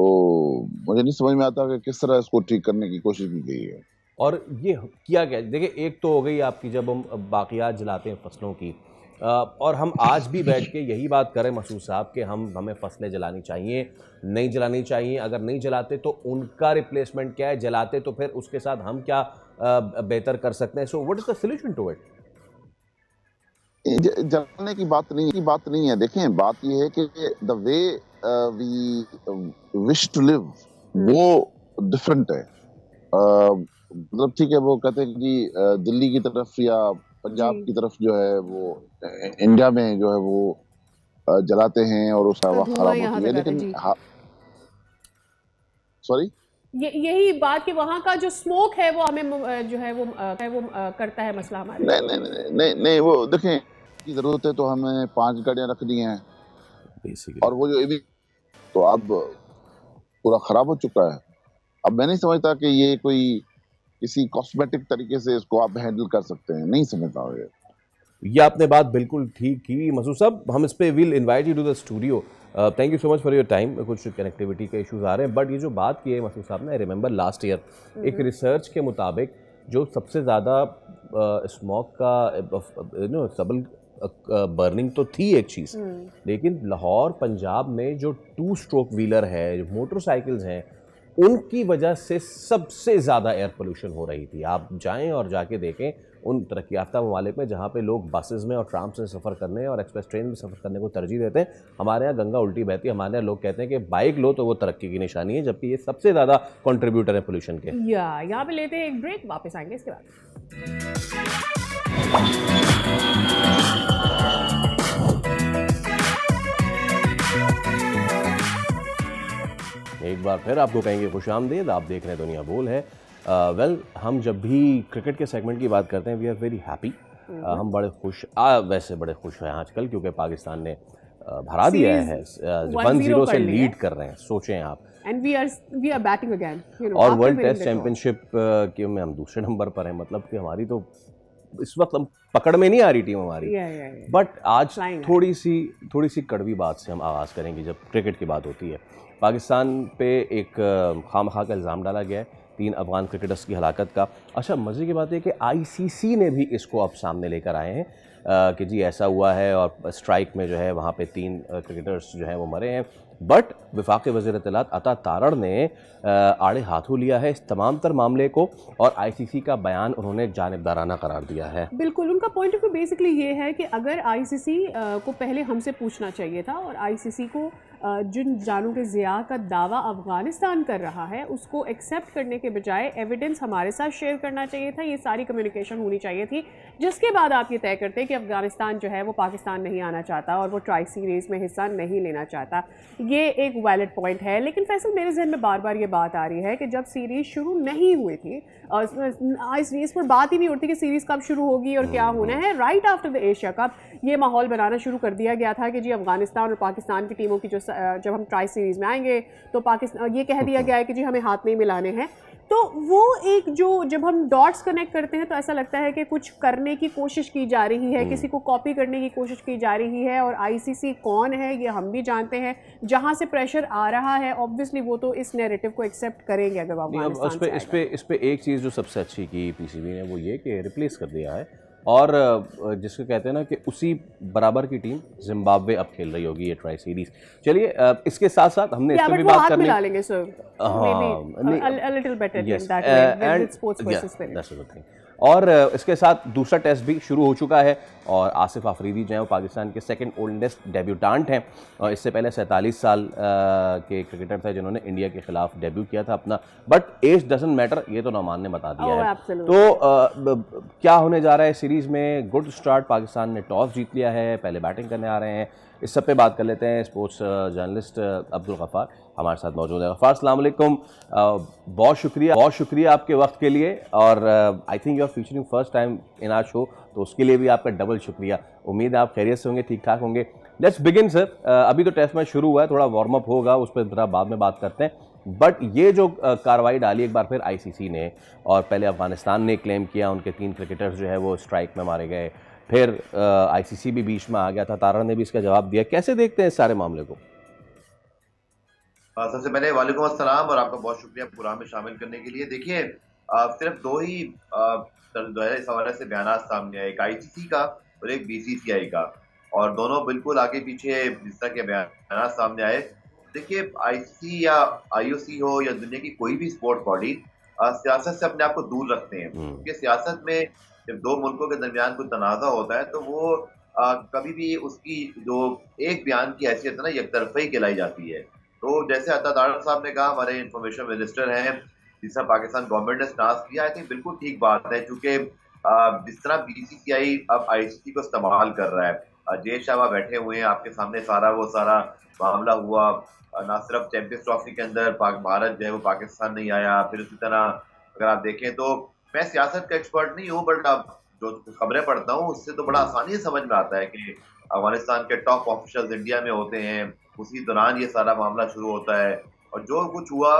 मुझे नहीं समझ में आता कि किस तरह इसको ठीक करने की कोशिश की गई है। और ये किया गया, देखिए, एक तो हो गई आपकी जब हम बाकियात जलाते हैं फसलों की, और हम आज भी बैठ के यही बात करें मसूद साहब कि हमें फसलें जलानी चाहिए, नहीं जलानी चाहिए। अगर नहीं जलाते तो उनका रिप्लेसमेंट क्या है, जलाते तो फिर उसके साथ हम क्या बेहतर कर सकते हैं? So what is the solution to it? जलाने की बात नहीं है। देखें, बात ये है कि the way we wish to live वो डिफरेंट है। मतलब ठीक है, वो कहते हैं कि दिल्ली की तरफ या पंजाब की तरफ जो है वो इंडिया में जो है वो जलाते हैं और उसका हवा खराब होती है। लेकिन सॉरी, यही बात कि वहाँ का जो स्मोक है वो हमें जो है वो करता है मसला हमारे। नहीं, वो देखें, की जरूरत है तो हमें 5 गाड़ियां रख दी हैं और वो जो तो अब पूरा खराब हो चुका है। अब मैं नहीं समझता कि ये कोई किसी कॉस्मेटिक तरीके से इसको आप हैंडल कर सकते हैं, नहीं समझता हूँ। ये आपने बात बिल्कुल ठीक की मसूद साहब। हम इस पे will invite you to the studio. Thank you so much for your time. कुछ कनेक्टिविटी के इश्यूज आ रहे हैं, बट ये जो बात की है मसूद साहब ने, आई रिमेंबर लास्ट ईयर एक रिसर्च के मुताबिक जो सबसे ज़्यादा स्मोक का सबल बर्निंग तो थी एक चीज़, लेकिन लाहौर पंजाब में जो 2 स्ट्रोक व्हीलर है, जो मोटरसाइकिल्स हैं, उनकी वजह से सबसे ज़्यादा एयर पोल्यूशन हो रही थी। आप जाएं और जाके देखें उन तरक्की याफ्ता ममालिक में जहाँ पे लोग बसेस में और ट्राम से सफ़र करने और एक्सप्रेस ट्रेन में सफ़र करने को तरजीह देते हैं। हमारे यहाँ गंगा उल्टी बहती है। हमारे यहाँ लोग कहते हैं कि बाइक लो तो वो तरक्की की निशानी है, जबकि ये सबसे ज़्यादा कंट्रीब्यूटर है पोल्यूशन के। यहाँ पे लेते हैं एक ब्रेक, वापस आएंगे इसके बाद। एक बार फिर आपको कहेंगे खुशामदीद। आप देख रहे हैं दुनिया बोल है। वेल, हम जब भी क्रिकेट के सेगमेंट की बात करते हैं, वी आर वेरी हैप्पी। हम बड़े खुश, वैसे बड़े खुश हैं आजकल, क्योंकि पाकिस्तान ने भरा दिया है, 1-0 से लीड कर रहे हैं। सोचें आप, and we are batting again, you know, और वर्ल्ड टेस्ट चैंपियनशिप के में हम दूसरे नंबर पर हैं। मतलब कि हमारी तो इस वक्त हम पकड़ में नहीं आ रही टीम हमारी। बट आज थोड़ी सी कड़वी बात से हम आगाज़ करेंगे। जब क्रिकेट की बात होती है, पाकिस्तान पे एक खामखा का इल्ज़ाम डाला गया है 3 अफगान क्रिकेटर्स की हलाकत का। अच्छा, मज़े की बात है कि ICC ने भी इसको अब सामने लेकर आए हैं कि जी ऐसा हुआ है, और स्ट्राइक में जो है वहाँ पे 3 क्रिकेटर्स जो हैं वो मरे हैं। बट वफाकी वज़ीर इत्तलात अता तारड़ ने आड़े हाथों लिया है इस तमाम तर मामले को, और ICC का बयान उन्होंने जानिबदाराना करार दिया है। बिल्कुल, उनका पॉइंट ऑफ व्यू बेसिकली ये है कि अगर ICC को पहले हमसे पूछना चाहिए था, और ICC को जिन जानों के ज़िया का दावा अफ़गानिस्तान कर रहा है उसको एक्सेप्ट करने के बजाय एविडेंस हमारे साथ शेयर करना चाहिए था। ये सारी कम्युनिकेशन होनी चाहिए थी, जिसके बाद आप ये तय करते कि अफ़गानिस्तान जो है वो पाकिस्तान नहीं आना चाहता और वो ट्राई सीरीज़ में हिस्सा नहीं लेना चाहता। ये एक वैलिड पॉइंट है। लेकिन फैसल, मेरे जहन में बार बार ये बात आ रही है कि जब सीरीज़ शुरू नहीं हुई थी, इस पर बात ही नहीं उठती कि सीरीज़ कब शुरू होगी और क्या होना है। Right after the Asia cup ये माहौल बनाना शुरू कर दिया गया था कि जी अफ़गानिस्तान और पाकिस्तान की टीमों की जो जब हम ट्राई सीरीज़ में आएंगे तो पाकिस्तान ये कह दिया गया है कि जी हमें हाथ नहीं मिलाने हैं। तो वो एक जो जब हम डॉट्स कनेक्ट करते हैं तो ऐसा लगता है कि कुछ करने की कोशिश की जा रही है, किसी को कॉपी करने की कोशिश की जा रही है। और आईसीसी कौन है ये हम भी जानते हैं, जहां से प्रेशर आ रहा है ऑब्वियसली वो तो इस नैरेटिव को एक्सेप्ट करेंगे अगर वो अफगानिस्तान से आएगा। इस पे एक चीज़ जो सबसे अच्छी की पीसीबी ने वो ये कि रिप्लेस कर दिया है, और जिसको कहते हैं ना कि उसी बराबर की टीम जिम्बाब्वे अब खेल रही होगी ये ट्राई सीरीज। चलिए इसके साथ साथ हमने इस पर भी बात करनी लेंगे sir, a little better in that way with sports versus spirit. That's the thing. और इसके साथ दूसरा टेस्ट भी शुरू हो चुका है और आसिफ अफरीदी जो है वो पाकिस्तान के सेकंड ओल्डेस्ट डेब्यूटांट हैं और इससे पहले 47 साल के क्रिकेटर थे जिन्होंने इंडिया के खिलाफ डेब्यू किया था अपना। बट एज डजंट मैटर, ये तो नौमान ने बता दिया है। तो क्या होने जा रहा है सीरीज में? गुड स्टार्ट, पाकिस्तान ने टॉस जीत लिया है, पहले बैटिंग करने आ रहे हैं। इस सब पे बात कर लेते हैं। स्पोर्ट्स जर्नलिस्ट अब्दुल गफ्फार हमारे साथ मौजूद है। गफ्फार अस्सलाम वालेकुम, बहुत शुक्रिया आपके वक्त के लिए, और I think you are featuring first time in our show, तो उसके लिए भी आपका डबल शुक्रिया। उम्मीद है आप खैरियत से होंगे, ठीक ठाक होंगे। Let's begin sir. अभी तो टेस्ट मैच शुरू हुआ है, थोड़ा वार्म अप होगा, उस पर जरा बाद में बात करते हैं। बट ये जो कार्रवाई डाली एक बार फिर आईसीसी ने, और पहले अफगानिस्तान ने क्लेम किया उनके 3 क्रिकेटर्स जो है वो स्ट्राइक में मारे गए, फिर आईसीसी भी बीच में आ गया था, तारा ने भी इसका जवाब दिया। कैसे देखते हैं इस सारे मामले को? सबसे पहले वालेकुम अस्सलाम और आपका बहुत शुक्रिया प्रोग्राम में शामिल करने के लिए। देखिए सिर्फ 2 ही जो है इस हवाले से बयान सामने आए, एक आईसीसी का और एक बीसीसीआई का, और दोनों बिल्कुल आगे पीछे जिस तरह के बयान सामने आए। देखिए आईसीसी या आईओसी हो या दुनिया की कोई भी स्पोर्ट बॉडी सियासत से अपने आप को दूर रखते हैं, क्योंकि सियासत में जब 2 मुल्कों के दरमियान कोई तनाज़ा होता है तो वो कभी भी उसकी जो एक बयान की हैसियत है ना यकतरफी कहलाई जाती है। तो जैसे अतादार साहब ने कहा, हमारे इंफॉर्मेशन मिनिस्टर हैं, जिस तरह पाकिस्तान गवर्नमेंट ने स्टांस किया, आई थिंक बिल्कुल ठीक बात है, क्योंकि जिस तरह बीसीसीआई अब आईसीसी को इस्तेमाल कर रहा है, जय शाह बैठे हुए हैं आपके सामने, सारा मामला हुआ, ना सिर्फ चैंपियंस ट्रॉफी के अंदर भारत जो है वो पाकिस्तान नहीं आया, फिर उसी तरह अगर आप देखें तो मैं सियासत का एक्सपर्ट नहीं हूँ, बट अब जो खबरें पढ़ता हूँ उससे तो बड़ा आसानी से समझ में आता है कि अफगानिस्तान के टॉप ऑफिशियल्स इंडिया में होते हैं, उसी दौरान ये सारा मामला शुरू होता है, और जो कुछ हुआ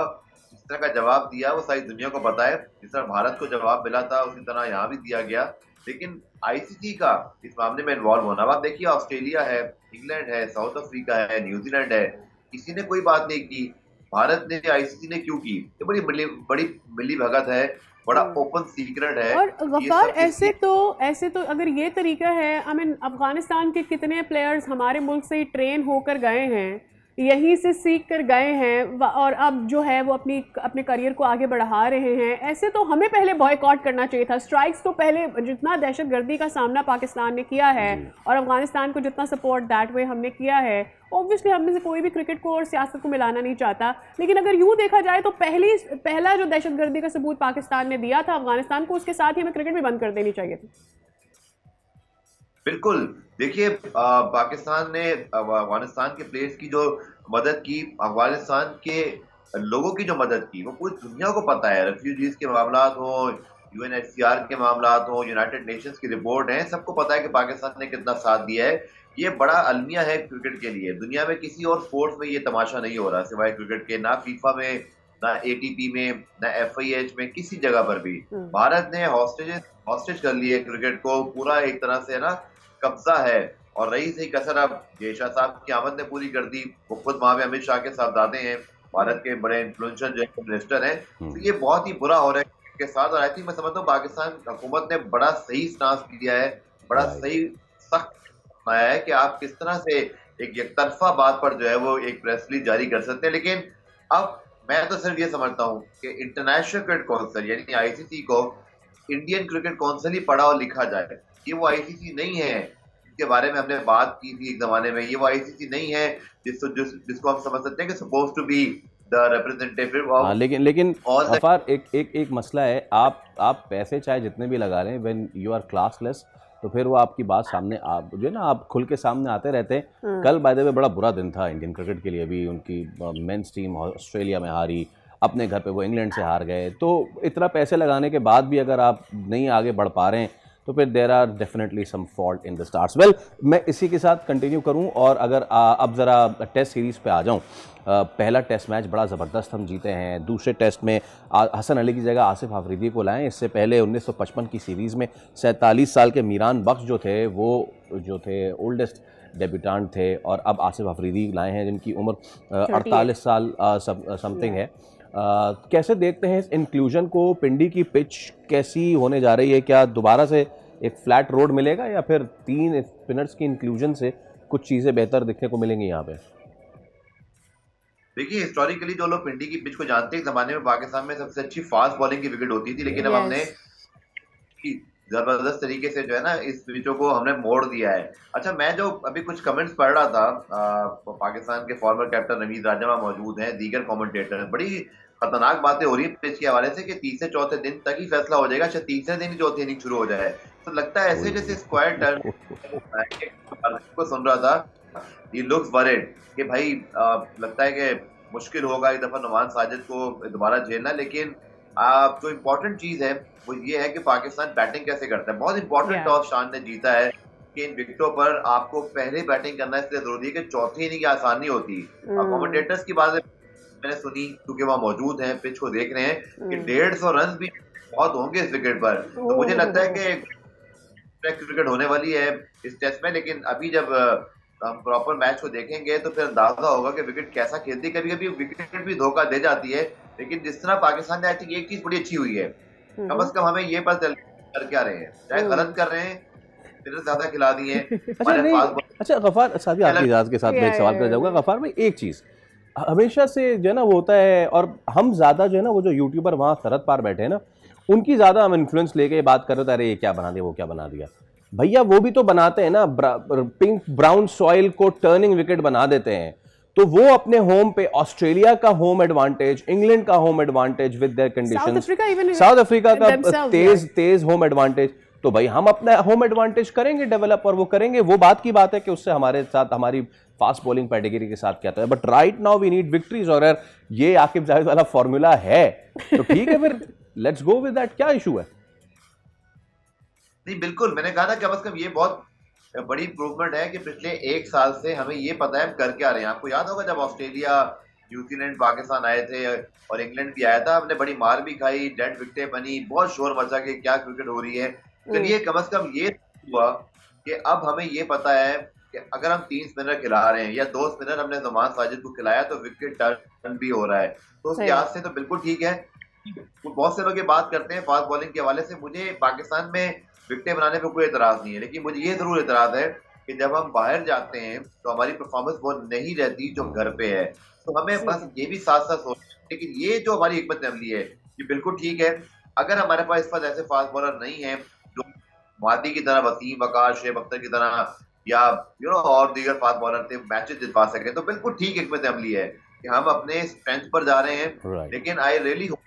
जिस तरह का जवाब दिया वो सारी दुनिया को पता है। जिस तरह भारत को जवाब मिला था उसी तरह यहाँ भी दिया गया, लेकिन आईसीसी का इस मामले में इन्वॉल्व होना, आप देखिए ऑस्ट्रेलिया है, इंग्लैंड है, साउथ अफ्रीका है, न्यूजीलैंड है, किसी ने कोई बात नहीं की। भारत ने, आईसीसी ने क्यों की? ये बड़ी मिली भगत है, बड़ा ओपन सीक्रेट है। और गफ्फार ऐसे तो अगर ये तरीका है, आई मीन अफगानिस्तान के कितने प्लेयर्स हमारे मुल्क से ही ट्रेन होकर गए हैं, यहीं से सीख कर गए हैं, और अब जो है वो अपने करियर को आगे बढ़ा रहे हैं। ऐसे तो हमें पहले बॉयकॉट करना चाहिए था। स्ट्राइक्स तो पहले, जितना दहशतगर्दी का सामना पाकिस्तान ने किया है और अफगानिस्तान को जितना सपोर्ट दैट वे हमने किया है, ऑब्वियसली हम में से कोई भी क्रिकेट को और सियासत को मिलाना नहीं चाहता, लेकिन अगर यूँ देखा जाए तो पहला जो दहशतगर्दी का सबूत पाकिस्तान ने दिया था अफगानिस्तान को, उसके साथ ही हमें क्रिकेट भी बंद कर देनी चाहिए थी। बिल्कुल, देखिए पाकिस्तान ने अफगानिस्तान के प्लेयर्स की जो मदद की, अफगानिस्तान के लोगों की जो मदद की, वो पूरी दुनिया को पता है। रेफ्यूजीज के मामला हो, यूएनएचसीआर के मामला हो, यूनाइटेड नेशंस की रिपोर्ट है, सबको पता है कि पाकिस्तान ने कितना साथ दिया है। ये बड़ा अलमिया है क्रिकेट के लिए। दुनिया में किसी और स्पोर्ट्स में ये तमाशा नहीं हो रहा सिवाय क्रिकेट के, ना फीफा में, ना एटीपी में, ना एफआईएच में, किसी जगह पर भी। भारत ने हॉस्टेज कर लिए क्रिकेट को, पूरा एक तरह से ना कब्जा है, और रही सही कसर अब जय शाह साहब की आमद ने पूरी कर दी। वो खुद वहां पे अमित शाह के साहबजादे हैं, भारत के बड़े इन्फ्लुएंसर जो मिनिस्टर हैं। तो ये बहुत ही बुरा हो रहा है के साथ, और आई थिंक मैं समझता हूँ पाकिस्तान हुकूमत ने बड़ा सही स्टांस लिया है, बड़ा सही सख्त बनाया है कि आप किस तरह से एक एकतरफा बात पर जो है वो एक प्रेस रिलीज जारी कर सकते हैं। लेकिन अब मैं तो सिर्फ ये समझता हूँ कि इंटरनेशनल क्रिकेट काउंसिल यानी आईसीसी को इंडियन क्रिकेट काउंसिल ही पढ़ा और लिखा जाए। ये वो आईसीसी नहीं है जिसके बारे में हमने बात की थी एक जमाने में। ये वो आईसीसी नहीं है जिसको हम समझ सकते हैं कि suppose to be the representative of. लेकिन गफ्फार एक मसला है, आप पैसे चाहे जितने भी लगा लें, व्हेन यू आर क्लासलेस, तो फिर वो आपकी बात सामने आप जो है ना, आप खुल के सामने आते रहते हैं। कल बाय द वे बड़ा बुरा दिन था इंडियन क्रिकेट के लिए भी। उनकी मेंस टीम ऑस्ट्रेलिया में हारी, अपने घर पे वो इंग्लैंड से हार गए। तो इतना पैसे लगाने के बाद भी अगर आप नहीं आगे बढ़ पा रहे हैं, तो फिर there are definitely some fault in the stars. Well, मैं इसी के साथ कंटिन्यू करूं और अगर अब ज़रा टेस्ट सीरीज़ पे आ जाऊं। पहला टेस्ट मैच बड़ा ज़बरदस्त हम जीते हैं। दूसरे टेस्ट में हसन अली की जगह आसिफ आफरीदी को लाएं। इससे पहले 1955 की सीरीज़ में 47 साल के मीरान बख्श जो थे वो जो थे ओल्डेस्ट डेब्यूटेंट थे, और अब आसिफ आफरीदी लाए हैं जिनकी उम्र 48 साल समथिंग है। कैसे देखते हैं इस इंक्लूजन को? पिंडी की पिच कैसी होने जा रही है? क्या दोबारा से एक फ्लैट रोड मिलेगा या फिर 3 स्पिनर्स की इंक्लूजन से कुछ चीज़ें बेहतर दिखने को मिलेंगी यहाँ पे? देखिए, हिस्टोरिकली जो लोग पिंडी की पिच को जानते हैं, ज़माने में पाकिस्तान में सबसे अच्छी फास्ट बॉलिंग की विकेट होती थी, लेकिन अब हमने जबरदस्त तरीके से जो है ना इस पिचों को हमने मोड़ दिया है। अच्छा, मैं जो अभी कुछ कमेंट्स पढ़ रहा था, पाकिस्तान के फॉर्मर कैप्टन नवीद राजवा मौजूद हैं, दीगर कमेंटेटर, बड़ी खतरनाक बातें हो रही है पिच के हवाले से कि तीसरे चौथे दिन तक ही फैसला हो जाएगा, शायद तीसरे दिन ही चौथी इनिंग शुरू हो जाए। तो लगता है ऐसे जैसे स्क्वायर टर्न को सुन रहा था, ये लुक्स वरीड कि भाई लगता है कि मुश्किल होगा एक दफा नुमान साजिद को दोबारा झेलना। लेकिन जो इम्पोर्टेंट चीज है वो ये है कि पाकिस्तान बैटिंग कैसे करता है। बहुत इंपॉर्टेंट टॉस शान ने जीता है कि इन विकेटों पर आपको पहले बैटिंग करना इसलिए जरूरी है कि चौथी इनिंग आसान नहीं होती। कमेंटेटर्स की बात मैंने सुनी क्योंकि वहाँ मौजूद हैं, पिच को देख रहे हैं कि 150 रन भी बहुत होंगे इस विकेट पर। तो मुझे लगता है कि विकेट होने वाली है इस टेस्ट में। लेकिन अभी जब हम प्रॉपर मैच को देखेंगे तो फिर अंदाजा होगा कि विकेट कैसा खेलती है। कभी कभी विकेट भी धोखा दे जाती है, लेकिन जिस तरह पाकिस्तान ने आई थिंक एक चीज बड़ी अच्छी हुई है, कम से कम हमें ये पता चल कर क्या रहे हैं, चाहे गलत कर रहे हैं, ज्यादा खिला दिए। अच्छा गफार साहब, आपकी इजाजत के साथ मैं एक सवाल कर जाऊंगा। गफार भाई, एक चीज हमेशा से जो है ना वो होता है, और हम ज्यादा जो है ना वो जो यूट्यूबर वहाँ सरहद पार बैठे हैं ना, उनकी ज्यादा हम इन्फ्लुएंस लेके बात कर रहे थे, अरे ये क्या बना दिया, वो क्या बना दिया। भैया वो भी तो बनाते हैं ना, पिंक ब्राउन सॉइल को टर्निंग विकेट बना देते हैं। तो वो अपने होम पे ऑस्ट्रेलिया का होम एडवांटेज, इंग्लैंड का home advantage with their conditions, south Africa का तेज होम एडवांटेज। तो भाई हम अपना होम एडवांटेज करेंगे डेवलप, और वो करेंगे। वो बात की बात है कि उससे हमारे साथ हमारी फास्ट बॉलिंग पेडिग्री के साथ क्या था, but right now we need victories. और अगर ये आकिब जावेद वाला फॉर्मूला है तो ठीक है, फिर लेट्स गो विद दैट। क्या इशू है? नहीं, बिल्कुल, मैंने कहा ना कि कम ये बहुत बड़ी इंप्रूवमेंट है कि पिछले 1 साल से हमें ये पता है हम कर क्या रहे हैं। आपको याद होगा जब ऑस्ट्रेलिया, न्यूजीलैंड, पाकिस्तान आए थे और इंग्लैंड भी आया था, हमने बड़ी मार भी खाई, डेड विकेटें बनी, बहुत शोर मचा कि क्या क्रिकेट हो रही है। चलिए कम से कम ये हुआ कि अब हमें ये पता है कि अगर हम 3 स्पिनर खिला रहे हैं या 2 स्पिनर हमने नुमान साजिद को खिलाया तो विकेट टर्न भी हो रहा है। तो उस लिहाज से तो बिल्कुल ठीक है। बहुत से लोग ये बात करते हैं फास्ट बॉलिंग के हवाले से, मुझे पाकिस्तान में विकेटें बनाने पर कोई एतराज नहीं है, लेकिन मुझे ये जरूर एतराज है कि जब हम बाहर जाते हैं तो हमारी परफॉर्मेंस वो नहीं रहती जो घर पे है। तो हमें बस ये भी साथ साथ सोचना, लेकिन ये जो हमारी हिकमत अमली है ये बिल्कुल ठीक है। अगर हमारे पास इस पर ऐसे फास्ट बॉलर नहीं है जो मादी की तरह, वसीम वकार, शुएब अख्तर की तरह या और दीगर फास्ट बॉलर थे मैचेस जितवा सके, तो बिल्कुल ठीक हिकमत अमली है कि हम अपने स्ट्रेंथ पर जा रहे हैं। लेकिन आई रियली होप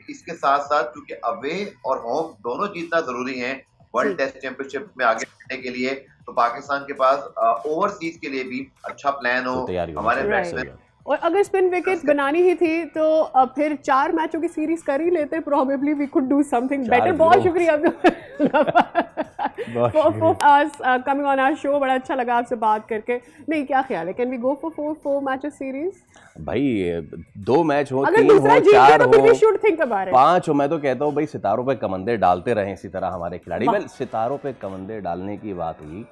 इसके साथ साथ, क्योंकि अवे और होम दोनों जीतना जरूरी है वर्ल्ड टेस्ट चैंपियनशिप में आगे बढ़ने के लिए, तो पाकिस्तान के पास ओवरसीज के लिए भी अच्छा प्लान हो। हमारे बैट्समैन, और अगर स्पिन विकेट्स बनानी ही थी तो फिर 4 मैचों की सीरीज कर ही लेते, probably we could do something better. बहुत शुक्रिया कमिंग ऑन आवर शो, बड़ा अच्छा लगा आपसे बात करके। नहीं, क्या ख्याल है, can we go for 4 matches series? भाई 2 मैच हो, 3 हो, 4 हो, 5 हो, मैं तो कहता हूँ भाई सितारों पे कमंदे डालते रहे इसी तरह हमारे खिलाड़ी। वेल, सितारों पे कमंदे डालने की बात हुई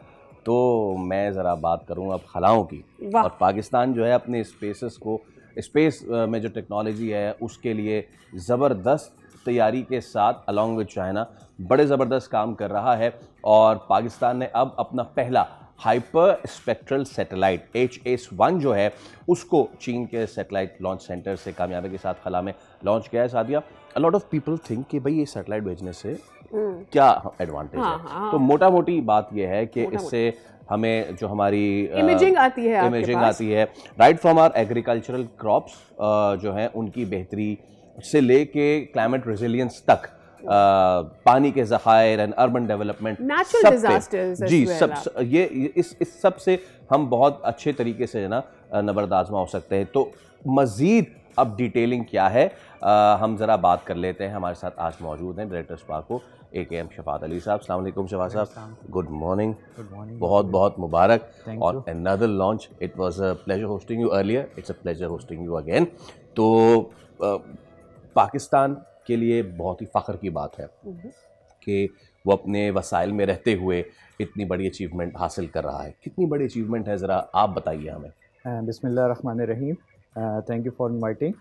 तो मैं ज़रा बात करूँ अब खलाओं की। और पाकिस्तान जो है अपने स्पेस में जो टेक्नोलॉजी है उसके लिए ज़बरदस्त तैयारी के साथ अलॉन्ग विद चाइना बड़े ज़बरदस्त काम कर रहा है। और पाकिस्तान ने अब अपना पहला हाइपर स्पेक्ट्रल सैटेलाइट HS-1 जो है उसको चीन के सैटेलाइट लॉन्च सेंटर से कामयाबी के साथ खला में लॉन्च किया है। Sadia, a lot of people think कि भाई ये सैटेलाइट भेजने से क्या एडवांटेज है। तो मोटा मोटी बात यह है कि इससे हमें जो हमारी इमेजिंग आती है right from our agricultural crops जो हैं उनकी बेहतरी से लेके क्लाइमेट रेजिलियंस तक, पानी के ज़खायर and urban development, natural disasters जी, सब ये इस सब से हम बहुत अच्छे तरीके से ना नबरद आज़मा हो सकते हैं। तो मज़ीद अब डिटेलिंग क्या है हम ज़रा बात कर लेते हैं। हमारे साथ आज मौजूद हैं director Sparco AKM Shafat Ali साहब। अस्सलाम वालेकुम शफात साहब, गुड मॉर्निंग। बहुत बहुत मुबारक और another launch. It was a pleasure hosting you earlier, it's a pleasure hosting you again. तो पाकिस्तान के लिए बहुत ही फ़ख्र की बात है कि वो अपने वसाइल में रहते हुए इतनी बड़ी अचीवमेंट हासिल कर रहा है। कितनी बड़ी अचीवमेंट है, ज़रा आप बताइए हमें। बिस्मिल्लाहिर्रहमानिर्रहीम, थैंक यू फॉर इनवाइटिंग।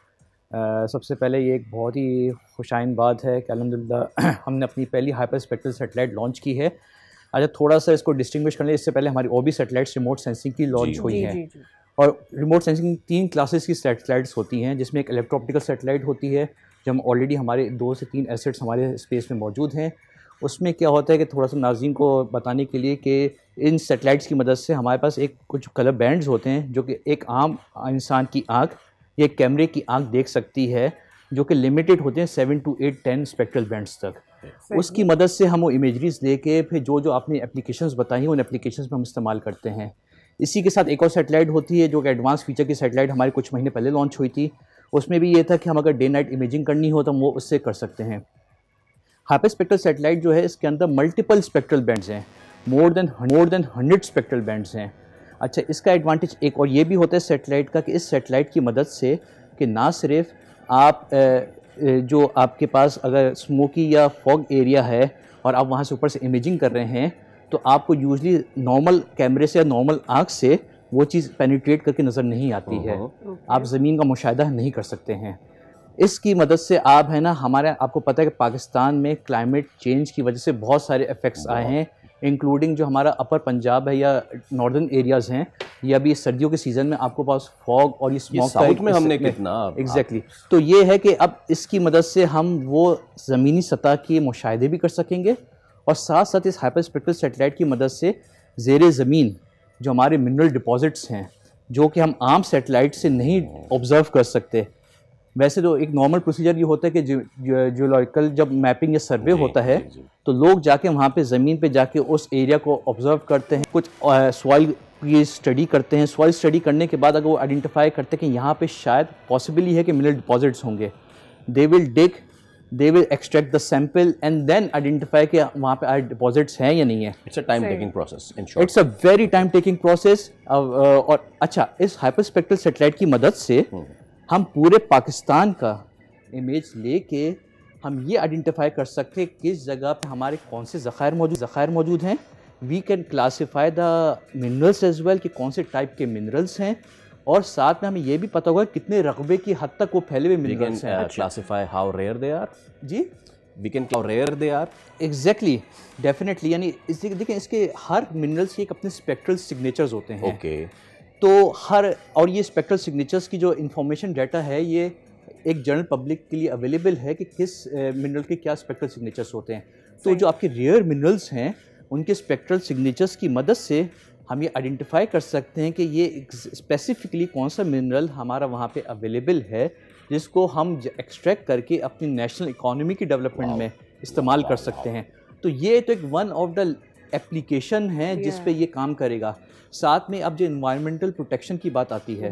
सबसे पहले ये एक बहुत ही खुशाइन बात है कि अल्हम्दुलिल्लाह हमने अपनी पहली हाइपर स्पेक्ट्रल सेटेलाइट लॉन्च की है। अच्छा, थोड़ा सा इसको डिस्टिंग्विश करने, इससे पहले हमारी और भी सेटेलाइट्स रिमोट सेंसिंग की लॉन्च हुई हैं। और रिमोट सेंसिंग 3 क्लासेस की सेटेलाइट्स होती हैं, जिसमें एक इलेक्ट्रो ऑप्टिकल सेटेलाइट होती है, जो हम ऑलरेडी हमारे 2 से 3 एसेट्स हमारे स्पेस में मौजूद हैं। उसमें क्या होता है कि थोड़ा सा नाज़रीन को बताने के लिए कि इन सेटेलाइट्स की मदद से हमारे पास एक कुछ कलर बैंड्स होते हैं जो कि एक आम इंसान की आँख या कैमरे की आँख देख सकती है, जो कि लिमिटेड होते हैं 7 to 8 10 स्पेक्ट्रल बैंड्स तक। उसकी मदद से हम वो इमेजरीज लेके फिर जो आपने एप्लीकेशंस बताई हैं उन एप्लीकेशंस में हम इस्तेमाल करते हैं। इसी के साथ एक और सेटेलाइट होती है जो कि एडवांस फीचर की सेटेलाइट हमारी कुछ महीने पहले लॉन्च हुई थी। उसमें भी ये था कि हम अगर डे नाइट इमेजिंग करनी हो तो हम वो उससे कर सकते हैं। हाइपर स्पेक्ट्रल सेटेलाइट जो है, इसके अंदर मल्टीपल स्पेक्ट्रल बैंड्स हैं, मोर देन 100 स्पेक्ट्रल बैंड्स हैं। अच्छा, इसका एडवांटेज एक और ये भी होता है सेटेलाइट का कि इस सेटेलाइट की मदद से कि ना सिर्फ आप जो आपके पास अगर स्मोकी या फॉग एरिया है और आप वहाँ से ऊपर से इमेजिंग कर रहे हैं, तो आपको यूजली नॉर्मल कैमरे से या नॉर्मल आँख से वो चीज़ पेनिट्रेट करके नज़र नहीं आती है। आप ज़मीन का मुशाहिदा नहीं कर सकते हैं। इसकी मदद से आप है ना, हमारे आपको पता है कि पाकिस्तान में क्लाइमेट चेंज की वजह से बहुत सारे इफ़ेक्ट्स आए हैं, इंक्लूडिंग जो हमारा अपर पंजाब है या नॉर्दर्न एरियाज़ हैं, या अभी सर्दियों के सीज़न में आपको पास फॉग और ये स्मोक साउथ में हमने कितना एग्जैक्टली तो ये है कि अब इसकी मदद से हम वो ज़मीनी सतह के मुशाहिदे भी कर सकेंगे और साथ साथ इस हाइपर स्पेक्ट्रल सेटेलाइट की मदद से ज़ेरे ज़मीन जो हमारे मिनरल डिपॉजिट्स हैं, जो कि हम आम सेटेलाइट से नहीं ऑब्ज़र्व कर सकते। वैसे तो एक नॉर्मल प्रोसीजर ये होता है कि जियोलॉजिकल जब मैपिंग या सर्वे होता है तो लोग जाके वहाँ पे ज़मीन पे जाके उस एरिया को ऑब्ज़र्व करते हैं, कुछ सॉइल की स्टडी करते हैं। सॉइल स्टडी करने के बाद अगर वो आइडेंटिफाई करते हैं कि यहाँ पे शायद पॉसिबली है कि मिनरल डिपॉजिट्स होंगे, they will extract the sample and then identify कि वहाँ पे डिपॉजिट्स हैं या नहीं है। It's a time taking process, in short it's a very time taking process. और अच्छा, इस हाइपर स्पेक्ट्रल सेटेलाइट की मदद से हम पूरे पाकिस्तान का इमेज लेके हम ये आइडेंटिफाई कर सकते हैं किस जगह पे हमारे कौन से ज़खायर मौजूद हैं। We can classify the minerals as well कि कौन से टाइप के मिनरल्स हैं, और साथ में हमें ये भी पता होगा कितने रकबे की हद तक वो फैले हुए मिनरल्स हैं। Classify how rare they are. जी, we can how rare they are. Exactly, definitely. यानी इसलिए देखिए, इसके हर मिनरल्स के एक अपने स्पेक्ट्रल सिग्नेचर्स होते हैं। ओके। तो और ये स्पेक्ट्रल सिग्नेचर्स की जो इंफॉर्मेशन डाटा है, ये एक जनरल पब्लिक के लिए अवेलेबल है कि किस मिनरल के क्या स्पेक्ट्रल सिग्नेचर्स होते हैं। तो जो आपके रेयर मिनरल्स हैं उनके स्पेक्ट्रल सिग्नेचर्स की मदद से हम ये आइडेंटिफाई कर सकते हैं कि ये स्पेसिफिकली कौन सा मिनरल हमारा वहाँ पे अवेलेबल है, जिसको हम एक्सट्रैक्ट करके अपनी नेशनल इकोनॉमी की डेवलपमेंट में इस्तेमाल कर सकते हैं। तो ये तो एक वन ऑफ द एप्लीकेशन है जिस पे ये काम करेगा। साथ में अब जो इन्वायरमेंटल प्रोटेक्शन की बात आती है,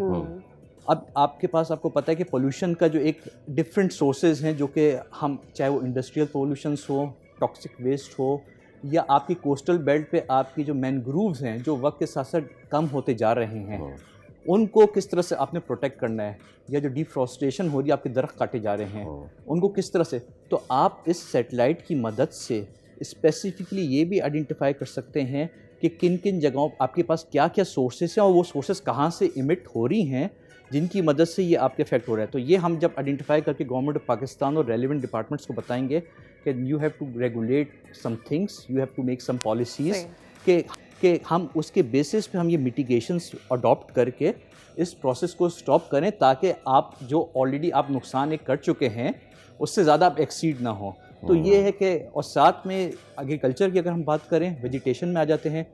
अब आपके पास आपको पता है कि पोल्यूशन का जो एक डिफरेंट सोर्सेज हैं, जो कि हम चाहे वो इंडस्ट्रियल पोल्यूशंस हो, टॉक्सिक वेस्ट हो, या आपकी कोस्टल बेल्ट पे आपकी जो मैनग्रूव्स हैं जो वक्त के साथ साथ कम होते जा रहे हैं, उनको किस तरह से आपने प्रोटेक्ट करना है, या जो डिफॉरेस्टेशन हो रही है, आपके दरख्त काटे जा रहे हैं, उनको किस तरह से। तो आप इस सेटेलाइट की मदद से स्पेसिफिकली ये भी आइडेंटिफाई कर सकते हैं कि किन किन जगहों आपके पास क्या क्या सोर्सेस हैं और वो सोर्सेस कहाँ से इमिट हो रही हैं, जिनकी मदद से ये आपके इफेक्ट हो रहा है। तो ये हम जब आइडेंटिफाई करके गवर्नमेंट ऑफ पाकिस्तान और रेलिवेंट डिपार्टमेंट्स को बताएंगे कि you have to regulate some things, you have to make some policies, कि हम उसके बेसिस पे हम ये मिटिगेशंस अडॉप्ट करके इस प्रोसेस को स्टॉप करें, ताकि आप जो ऑलरेडी आप नुकसान एक कर चुके हैं उससे ज़्यादा आप एक्सीड ना हो। तो ये है कि, और साथ में एग्रीकल्चर की अगर हम बात करें, वेजिटेशन में आ जाते हैं,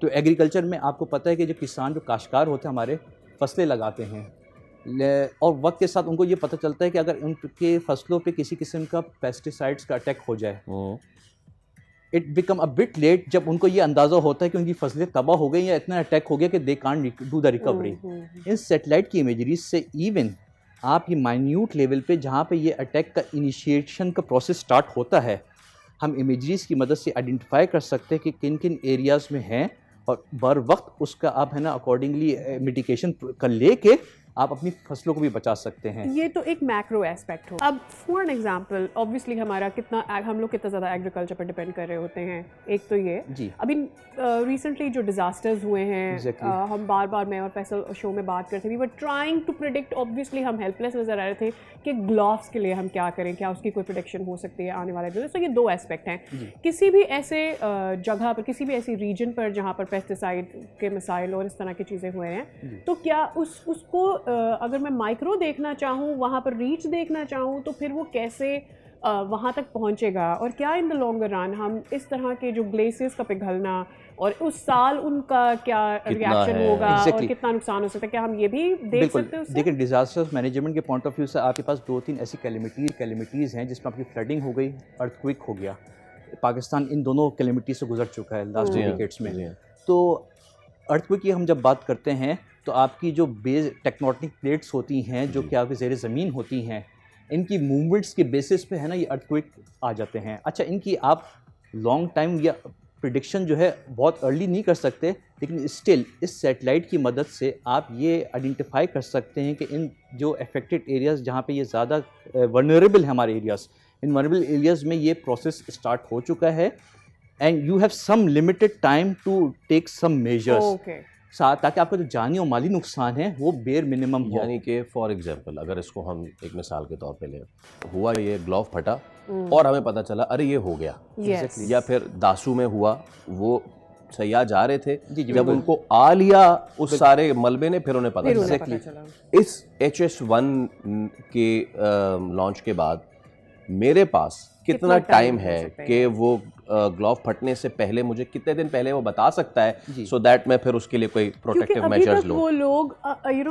तो एग्रीकल्चर में आपको पता है कि जो किसान, जो काश्तकार होते हैं हमारे, फसलें लगाते हैं, और वक्त के साथ उनको ये पता चलता है कि अगर उनके फसलों पे किसी किस्म का पेस्टिसाइड्स का अटैक हो जाए, it become a bit late जब उनको ये अंदाज़ा होता है कि उनकी फसलें तबाह हो गई या इतना अटैक हो गया कि they can't do the recovery. In satellite की इमेजरी से इवन आप ये माइन्यूट लेवल पे जहाँ पे ये अटैक का इनिशिएशन का प्रोसेस स्टार्ट होता है, हम इमेजरीज की मदद से आइडेंटिफाई कर सकते हैं कि किन किन एरियाज़ में हैं और बर वक्त उसका आप है ना अकॉर्डिंगली मिटिगेशन कर लेके आप अपनी फसलों को भी बचा सकते हैं। ये तो एक मैक्रो एस्पेक्ट हो। अब फॉर एन एग्जांपल ऑब्वियसली हमारा हम लोग कितना ज़्यादा एग्रीकल्चर पर डिपेंड कर रहे होते हैं, एक तो ये जी। अभी रिसेंटली जो डिजास्टर्स हुए हैं हम बार बार मैं और फैसल शो में बात करते थे, we were trying to predict, obviously हम हेल्पलेस नज़र आ रहे थे कि ग्लोव्स के लिए हम क्या करें, क्या उसकी कोई प्रोटेक्शन हो सकती है आने वाले दिनों। तो ये दो एस्पेक्ट हैं। किसी भी ऐसे जगह पर, किसी भी ऐसी रीजन पर जहाँ पर पेस्टिसाइड के मिसाइल और इस तरह की चीज़ें हुए हैं, तो क्या उसको अगर मैं माइक्रो देखना चाहूँ, वहाँ पर रीच देखना चाहूँ, तो फिर वो कैसे वहाँ तक पहुँचेगा और क्या इन द लॉन्गर रन हम इस तरह के जो ग्लेशियर्स का पिघलना और उस साल उनका क्या रिएक्शन होगा और कितना नुकसान हो सकता है, क्या हम ये भी देख सकते हैं? देखिए, डिजास्टर मैनेजमेंट के पॉइंट ऑफ व्यू से आपके पास 2-3 ऐसी कैलेमिटीज़ हैं जिसमें आपकी फ्लडिंग हो गई, अर्थक्वेक हो गया। पाकिस्तान इन दोनों कैलेमिटी से गुजर चुका है लास्ट डिकेड्स में। तो अर्थक्वेक की हम जब बात करते हैं तो आपकी जो बेस टेक्टोनिक प्लेट्स होती हैं जो कि आपकी ज़ेर ज़मीन होती हैं, इनकी मूवमेंट्स के बेसिस पे है ना ये अर्थक्वेक आ जाते हैं। अच्छा, इनकी आप लॉन्ग टाइम या प्रिडिक्शन जो है बहुत अर्ली नहीं कर सकते, लेकिन स्टिल इस सैटेलाइट की मदद से आप ये आइडेंटिफाई कर सकते हैं कि इन जो अफेक्टेड एरियाज़ जहाँ पे ये ज़्यादा वल्नरेबल है हमारे एरियाज़, इन वल्नरेबल एरियाज़ में ये प्रोसेस स्टार्ट हो चुका है and you have some limited time to take some measures ताकि आपका जो जानी और माली नुकसान है वो बेयर मिनिमम हो। यानी कि फॉर एग्जांपल अगर इसको हम एक मिसाल के तौर पे लें, हुआ ये ग्लोव फटा और हमें पता चला अरे ये हो गया, या फिर दासू में हुआ, वो सयाह जा रहे थे, जब उनको आ लिया उस सारे मलबे ने, फिर उन्हें पता चला। इस HS1 के लॉन्च के बाद मेरे पास कितना टाइम है कि वो ग्लोव फटने से पहले मुझे कितने दिन पहले वो बता सकता है, सो दैट मैं फिर उसके लिए कोई प्रोटेक्टिव मेजर्स लूं। वो लोग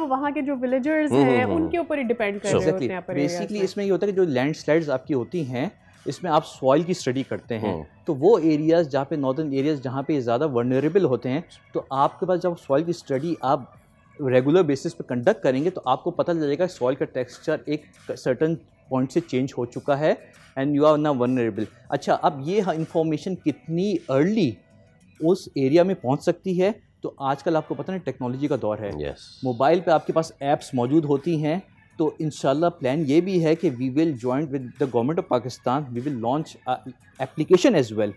वहाँ के जो विलेजर्स हैं उनके ऊपर ही डिपेंड कर रहे होते हैं। बेसिकली इसमें ये होता है कि जो लैंडस्लाइड्स आपकी होती हैं इसमें आप सॉइल की स्टडी करते हैं, तो वो एरियाज जहाँ पे नॉर्दर्न एरियाज जहाँ पे ज़्यादा वल्नरेबल होते हैं, तो आपके पास जब सॉइल की स्टडी आप रेगुलर बेसिस पे कंडक्ट करेंगे तो आपको पता चलेगा सॉइल का टेक्सचर एक सर्टन पॉइंट से चेंज हो चुका है एंड यू आर ना वल्नरेबल। अच्छा, अब ये इंफॉर्मेशन कितनी अर्ली उस एरिया में पहुंच सकती है, तो आजकल आपको पता नहीं टेक्नोलॉजी का दौर है। मोबाइल पे आपके पास ऐप्स मौजूद होती हैं, तो इंशाल्लाह प्लान ये भी है कि we will join with the government of Pakistan, we will launch application as well,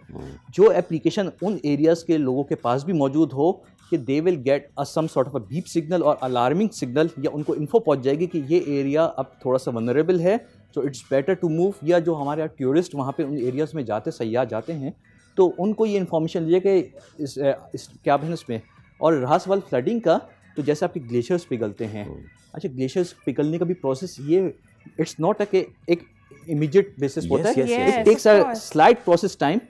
जो एप्लीकेशन उन एरियाज़ के लोगों के पास भी मौजूद हो कि they will get some sort of a beep signal और अलार्मिंग सिग्नल, या उनको इन्फो पहुंच जाएगी कि ये एरिया अब थोड़ा सा वनरेबल है, तो इट्स बेटर टू मूव। या जो हमारे यहाँ टूरिस्ट वहाँ पे उन एरियाज़ में जाते, सयाह जाते हैं, तो उनको ये इन्फॉर्मेशन लीजिए कि इस क्या है इसमें। और रहा सवाल फ्लडिंग का, तो जैसे आपके ग्लेशियर्स पिघलते हैं, अच्छा ग्लेशियर्स पिघलने का भी प्रोसेस ये इट्स नॉट एक इमीडिएट बेसिस होता है, it takes a slight process time.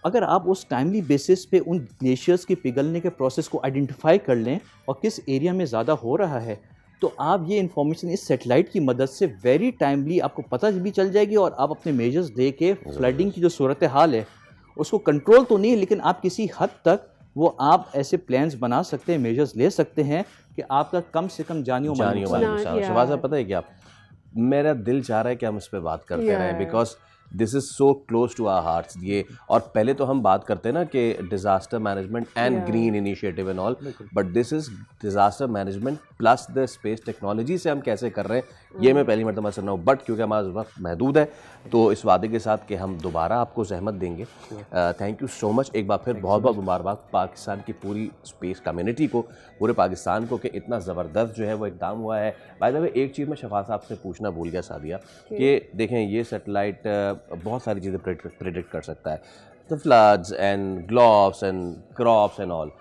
अगर आप उस टाइमली बेसिस पे उन ग्लेशियर्स के पिघलने के प्रोसेस को आइडेंटिफाई कर लें और किस एरिया में ज़्यादा हो रहा है, तो आप ये इन्फॉर्मेशन इस सैटेलाइट की मदद से वेरी टाइमली आपको पता भी चल जाएगी और आप अपने मेजर्स दे के फ्लडिंग की जो सूरत हाल है उसको कंट्रोल तो नहीं, लेकिन आप किसी हद तक वो आप ऐसे प्लान्स बना सकते हैं, मेजर्स ले सकते हैं कि आपका कम से कम जानियों वाली शहबाज साहब, पता है क्या, मेरा दिल चाह रहा है कि हम इस पे बात करते रहें, because this is so close to our hearts ये। और पहले तो हम बात करते हैं ना कि disaster management and green initiative and all, but this is disaster management plus the space technology से हम कैसे कर रहे हैं, ये मैं पहली मरतबा सुन रहा हूँ। बट क्योंकि हमारा वक्त महदूद है, तो इस वादे के साथ कि हम दोबारा आपको जहमत देंगे। थैंक यू सो मच एक बार फिर, बहुत बहुत मुबारकबाद पाकिस्तान की पूरी स्पेस कम्युनिटी को, पूरे पाकिस्तान को, कि इतना ज़बरदस्त जो है वो इक़दाम हुआ है। बाय द वे एक चीज़ मैं शफा साहब से पूछना भूल गया सादिया, कि देखें ये सैटेलाइट बहुत सारी चीज़ें प्रेडिक्ट कर सकता है, the floods and gloves and crops and all.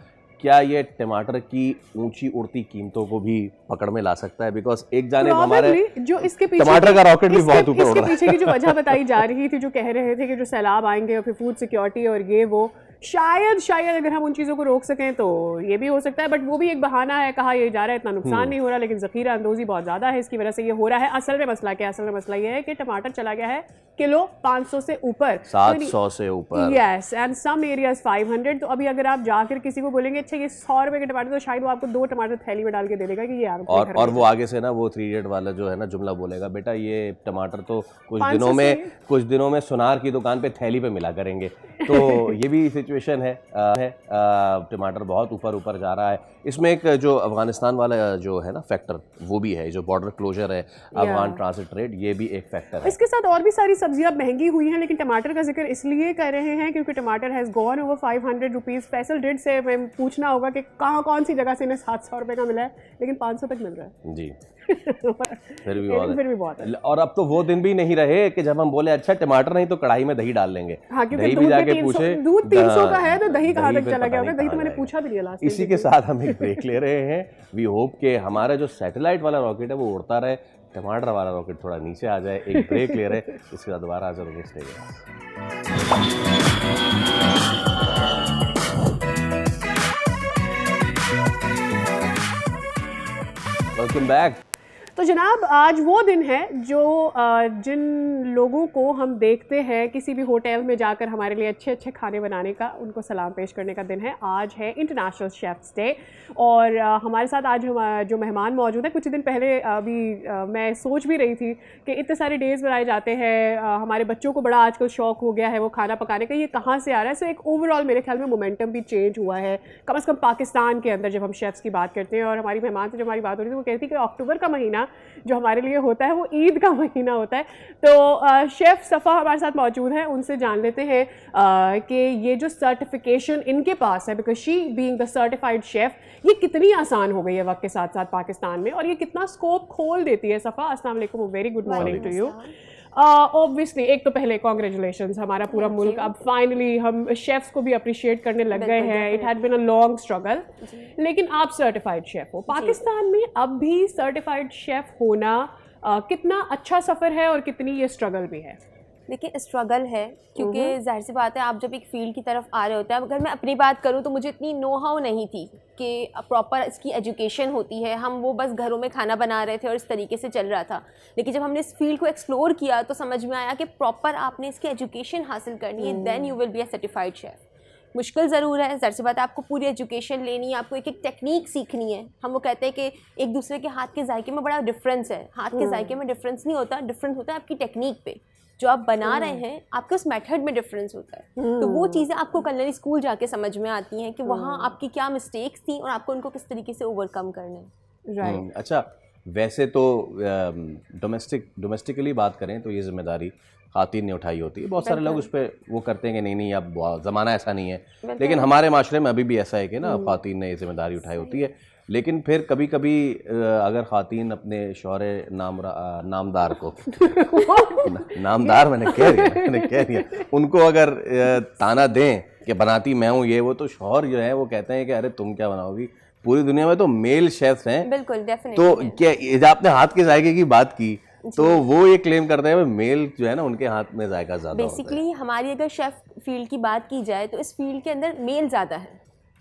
क्या ये टमाटर की ऊंची उड़ती कीमतों को भी पकड़ में ला सकता है? बिकॉज एक जाने हमारे जो इसके पीछे टमाटर का रॉकेट भी बहुत ऊपर उड़ रहा है। इसके पीछे की जो वजह बताई जा रही थी, जो कह रहे थे कि जो सैलाब आएंगे और फिर फूड सिक्योरिटी और ये वो, शायद अगर हम उन चीज़ों को रोक सकें तो ये भी हो सकता है, बट वो भी एक बहाना है। कहा ये जा रहा है इतना नुकसान नहीं हो रहा, लेकिन ज़ख़ीरा अंदोज़ी बहुत ज़्यादा है, इसकी वजह से ये हो रहा है। असल में मसला क्या है? असल में मसला ये है कि टमाटर चला गया है किलो 500 से ऊपर, 700 से ऊपर, यस, एंड सम एरियाज 500। तो अभी अगर आप जाकर किसी को बोलेंगे अच्छा ये 100 रुपए के टमाटर, तो शायद वो आपको 2 टमाटर थैली में डाल के दे देगा कि ये आप और वो आगे से ना वो 3 इडियट वाला जो है ना जुमला बोलेगा, बेटा ये टमाटर तो कुछ दिनों में सुनार की दुकान पे थैली पे मिला करेंगे। तो ये भी सिचुएशन है। टमाटर बहुत ऊपर जा रहा है। इसमें एक जो अफगानिस्तान वाला जो है ना फैक्टर, वो भी है, जो बॉर्डर क्लोजर है, अफगान ट्रांसिट रेट, ये भी एक फैक्टर है। इसके साथ और भी सारी सब्जियां महंगी हुई हैं, लेकिन टमाटर का जिक्र इसलिए कर रहे हैं क्योंकि टमाटर has gone over 500 rupees. Faisal did से पूछना होगा कि कौन सी जगह से इन्हें 700 रुपये का मिला है, लेकिन 500 तक मिल रहा है जी। फिर भी बहुत है। और अब तो वो दिन भी नहीं रहे कि जब हम बोले अच्छा टमाटर नहीं तो कढ़ाई में दही डाल लेंगे। हाँ, दही भी जाके पूछे दूध 300 का है तो दही कहाँ तक चला गया होगा? दही तो मैंने पूछा भी नहीं लास्ट। इसी के साथ हम एक ब्रेक ले रहे हैं। वी होप कि हमारा जो सैटेलाइट वाला रॉकेट है वो उड़ता रहे, टमाटर वाला रॉकेट थोड़ा नीचे आ जाए। एक ब्रेक ले रहे हैं, इसके बाद दोबारा हाजिर होंगे। Stay welcome back. तो जनाब आज वो दिन है जो जिन लोगों को हम देखते हैं किसी भी होटल में जाकर हमारे लिए अच्छे अच्छे खाने बनाने का, उनको सलाम पेश करने का दिन है। आज है इंटरनेशनल शेफ्स डे और हमारे साथ आज जो मेहमान मौजूद है, कुछ दिन पहले अभी मैं सोच भी रही थी कि इतने सारे डेज़ बनाए जाते हैं, हमारे बच्चों को बड़ा आजकल शौक़ हो गया है वो खाना पकाने का, ये कहाँ से आ रहा है? सो एक ओवरऑल मेरे ख्याल में मोमेंटम भी चेंज हुआ है, कम से कम पाकिस्तान के अंदर। जब हम शेफ़्स की बात करते हैं और हमारी मेहमान से जब हमारी बात हो रही थी वो कहती कि अक्टूबर का महीना जो हमारे लिए होता है वो ईद का महीना होता है। तो शेफ़ सफ़ा हमारे साथ मौजूद हैं, उनसे जान लेते हैं कि ये जो सर्टिफिकेशन इनके पास है, because she being the certified chef, ये कितनी आसान हो गई है वक्त के साथ साथ पाकिस्तान में, और ये कितना स्कोप खोल देती है। सफ़ा, अस्सलाम वालेकुम, very good morning to you. Obviously एक तो पहले कॉन्ग्रेचुलेशंस, हमारा पूरा मुल्क अब फाइनली हम शेफ्स को भी अप्रिशिएट करने लग गए हैं। It had been a long struggle, लेकिन आप सर्टिफाइड शेफ हो। पाकिस्तान में अब भी सर्टिफाइड शेफ होना कितना अच्छा सफ़र है और कितनी ये स्ट्रगल भी है? देखिए स्ट्रगल है, क्योंकि जाहिर सी बात है आप जब एक फील्ड की तरफ आ रहे होते हैं। अगर मैं अपनी बात करूं तो मुझे इतनी नो हाउ नहीं थी कि प्रॉपर इसकी एजुकेशन होती है, हम वो बस घरों में खाना बना रहे थे और इस तरीके से चल रहा था। लेकिन जब हमने इस फील्ड को एक्सप्लोर किया तो समझ में आया कि प्रॉपर आपने इसकी एजुकेशन हासिल करनी है, then you will be a certified chef. मुश्किल ज़रूर है, जाहिर सी बात है आपको पूरी एजुकेशन लेनी है, आपको एक एक टेक्निक सीखनी है। हम वो कहते हैं कि एक दूसरे के हाथ के जायके में बड़ा डिफरेंस है, हाथ के जायके में डिफरेंस नहीं होता, डिफरेंस होता है आपकी टेक्निक पे, जो आप बना रहे हैं आपके उस मेथड में डिफरेंस होता है। तो वो चीज़ें आपको कलनरी स्कूल जाके समझ में आती हैं कि वहाँ आपकी क्या मिस्टेक्स थी और आपको उनको किस तरीके से ओवरकम करना है। राइट। अच्छा, वैसे तो डोमेस्टिकली बात करें तो ये जिम्मेदारी खातिन ने उठाई होती है। बहुत सारे लोग उस पर वो करते हैं कि नहीं अब ज़माना ऐसा नहीं है, लेकिन हमारे माशरे में अभी भी ऐसा है कि ना खातिन ने ये जिम्मेदारी उठाई होती है। लेकिन फिर कभी कभी अगर खातिन अपने शौहर नामदार को नामदार मैंने कह दिया उनको अगर ताना दें कि बनाती मैं हूँ ये वो, तो शौहर जो है वो कहते हैं कि अरे तुम क्या बनाओगी, पूरी दुनिया में तो मेल शेफ्स हैं। बिल्कुल, डेफिनेटली। तो क्या आपने हाथ के जायके की बात की, तो वो ये क्लेम करते हैं मेल जो है ना उनके हाथ में जायका ज़्यादा होता है। बेसिकली हमारी अगर शेफ फील्ड की बात की जाए तो इस फील्ड के अंदर मेल ज़्यादा है,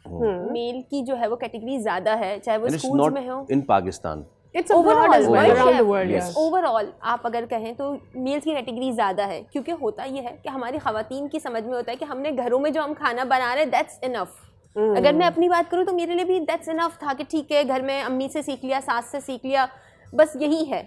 मेल की जो है वो कैटेगरी ज़्यादा है, चाहे वो स्कूल्स में हो। In Pakistan It's overall as well around the world, yes. Overall आप अगर कहें तो मेल्स की कैटेगरी ज़्यादा है, क्योंकि होता ये है कि हमारी ख़वातीन की समझ में होता है कि हमने घरों में जो हम खाना बना रहे हैं दैट्स इनफ। अगर मैं अपनी बात करूँ तो मेरे लिए भी दैट्स इनफ था कि ठीक है घर में अम्मी से सीख लिया, सास से सीख लिया, बस यही है।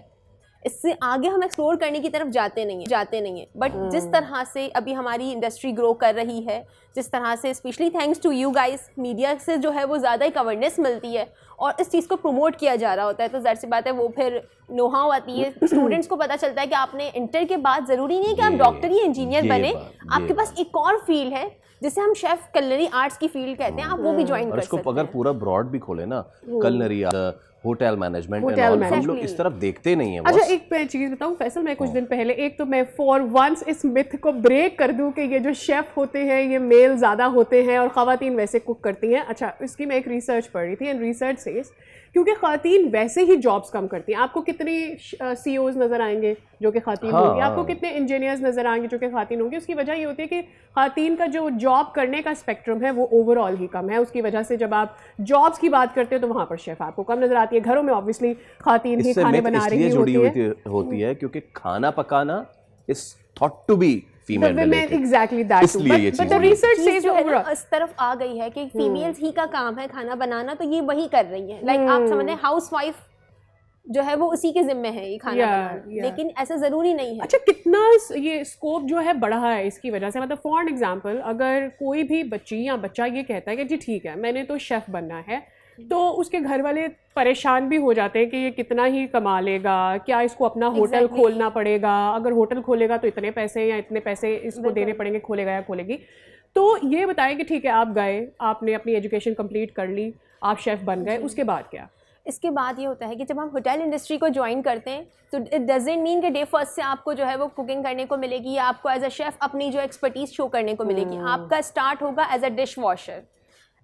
इससे आगे हम एक्सप्लोर करने की तरफ जाते नहीं हैं। बट जिस तरह से अभी हमारी इंडस्ट्री ग्रो कर रही है, जिस तरह से specially thanks to you guys, media से जो है वो ज़्यादा एक अवेयरनेस मिलती है और इस चीज़ को प्रमोट किया जा रहा होता है, तो ज़ाहिर सी बात है वो फिर नो हाउ आती है। स्टूडेंट्स को पता चलता है कि आपने इंटर के बाद ज़रूरी नहीं है कि आप डॉक्टर या इंजीनियर बने, आपके पास एक और फील्ड है जिसे हम शेफ कलनरी आर्ट्स की फील्ड कहते हैं, आप वो भी ज्वाइन कर सकते हैं। अगर पूरा ब्रॉड भी खोले ना, कलनरी, होटल मैनेजमेंट, हम लोग इस तरफ देखते नहीं है। अच्छा, एक मैं चीज़ बताऊं फैसल, मैं कुछ दिन पहले एक तो मैं फॉर वंस इस मिथ को ब्रेक कर दूं कि ये जो शेफ़ होते हैं ये मेल ज़्यादा होते हैं और ख़वातीन वैसे कुक करती हैं। अच्छा, इसकी मैं एक रिसर्च पढ़ रही थी एंड रिसर्च सेज क्योंकि ख़वातीन वैसे ही जॉब्स कम करती हैं। आपको कितनी CEOs नज़र आएंगे जो कि खातीन होंगी, आपको कितने इंजीनियर्स नजर आएंगे जो कि खातीन होंगी। उसकी वजह ये होती है कि खातीन का जो जॉब करने का स्पेक्ट्रम है वो ओवरऑल ही कम है। उसकी वजह से जब आप जॉब्स की बात करते हो तो वहाँ पर शेफ आपको कम नजर आती है। घरों में ऑब्वियसली खातीन ही खाने बना रही होती है क्योंकि खाना पकाना is thought to be female related. Exactly that, इसलिए ये बट द रिसर्च से जो इस तरफ आ गई है कि फीमेल्स ही का काम है खाना बनाना, तो ये वही कर रही है। लाइक आप समझ लें हाउसवाइफ जो है वो उसी के जिम्मे है ये खाना बनाना, लेकिन ऐसा जरूरी नहीं है। अच्छा, कितना ये स्कोप जो है बढ़ा है इसकी वजह से। मतलब फॉर एग्जांपल अगर कोई भी बच्ची या बच्चा ये कहता है कि जी ठीक है मैंने तो शेफ बनना है, तो उसके घर वाले परेशान भी हो जाते हैं कि ये कितना ही कमा लेगा, क्या इसको अपना होटल खोलना पड़ेगा, अगर होटल खोलेगा तो इतने पैसे या इतने पैसे इसको देने पड़ेंगे, खोलेगा या खोलेगी। तो ये बताएं कि ठीक है आप गए, आपने अपनी एजुकेशन कंप्लीट कर ली, आप शेफ़ बन गए, उसके बाद क्या? इसके बाद ये होता है कि जब हम होटल इंडस्ट्री को ज्वाइन करते हैं तो इट डजंट मीन कि डे फर्स्ट से आपको जो है वो कुकिंग करने को मिलेगी या आपको एज अ शेफ़ अपनी जो एक्सपर्टीज़ शो करने को मिलेगी। आपका स्टार्ट होगा एज अ डिश वॉशर,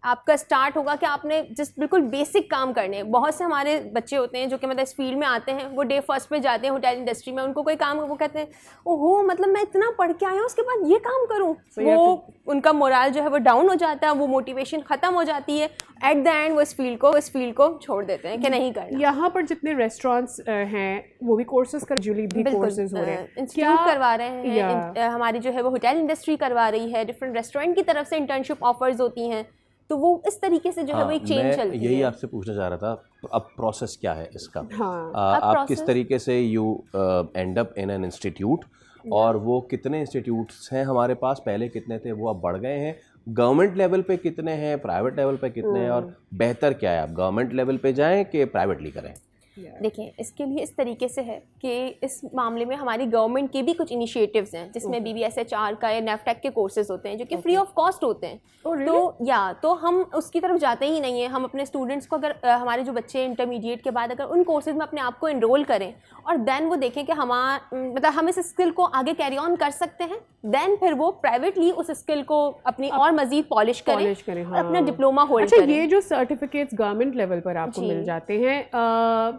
आपका स्टार्ट होगा कि आपने जिस बिल्कुल बेसिक काम करने। बहुत से हमारे बच्चे होते हैं जो कि मतलब इस फील्ड में आते हैं, वो डे फर्स्ट पे जाते हैं होटल इंडस्ट्री में, उनको कोई काम, वो कहते हैं ओहो मतलब मैं इतना पढ़ के आया हूँ उसके बाद ये काम करूँ, वो उनका मोरल जो है वो डाउन हो जाता है, वो मोटिवेशन ख़त्म हो जाती है। एट द एंड वो इस फील्ड को छोड़ देते हैं कि नहीं करना। यहाँ पर जितने रेस्टोरेंट्स हैं वो भी कोर्सेज कर, जूली भी कोर्सेज हो रहे हैं, इंस्टीट्यूट करवा रहे हैं, हमारी जो है वो होटल इंडस्ट्री करवा रही है, डिफरेंट रेस्टोरेंट की तरफ से इंटर्नशिप ऑफर्स होती हैं, तो वो इस तरीके से जो है वो एक चेंज चलती है। यही आपसे पूछना चाह रहा था, तो अब प्रोसेस क्या है इसका? आप किस तरीके से you and up in an institute, और वो कितने इंस्टीट्यूट्स हैं हमारे पास, पहले कितने थे, वो अब बढ़ गए हैं, गवर्नमेंट लेवल पे कितने हैं, प्राइवेट लेवल पे कितने हैं, और बेहतर क्या है आप गवर्नमेंट लेवल पे जाएं कि प्राइवेटली करें? देखिए इसके लिए इस तरीके से है कि इस मामले में हमारी गवर्नमेंट के भी कुछ इनिशिएटिव्स हैं, जिसमें BBSHR का या NAFTEC के कोर्सेज होते हैं जो कि फ्री ऑफ कॉस्ट होते हैं। तो हम उसकी तरफ जाते ही नहीं हैं। हम अपने स्टूडेंट्स को, अगर हमारे जो बच्चे इंटरमीडिएट के बाद अगर उन कोर्सेज में अपने आप को इनरोल करें और देन वो देखें कि मतलब हम इस स्किल को आगे कैरी ऑन कर सकते हैं, देन फिर वो प्राइवेटली उस स्किल को अपनी और मजीद पॉलिश करें और अपना डिप्लोमा होल्ड करें। ये जो सर्टिफिकेट्स गवर्नमेंट लेवल पर आपको मिल जाते हैं,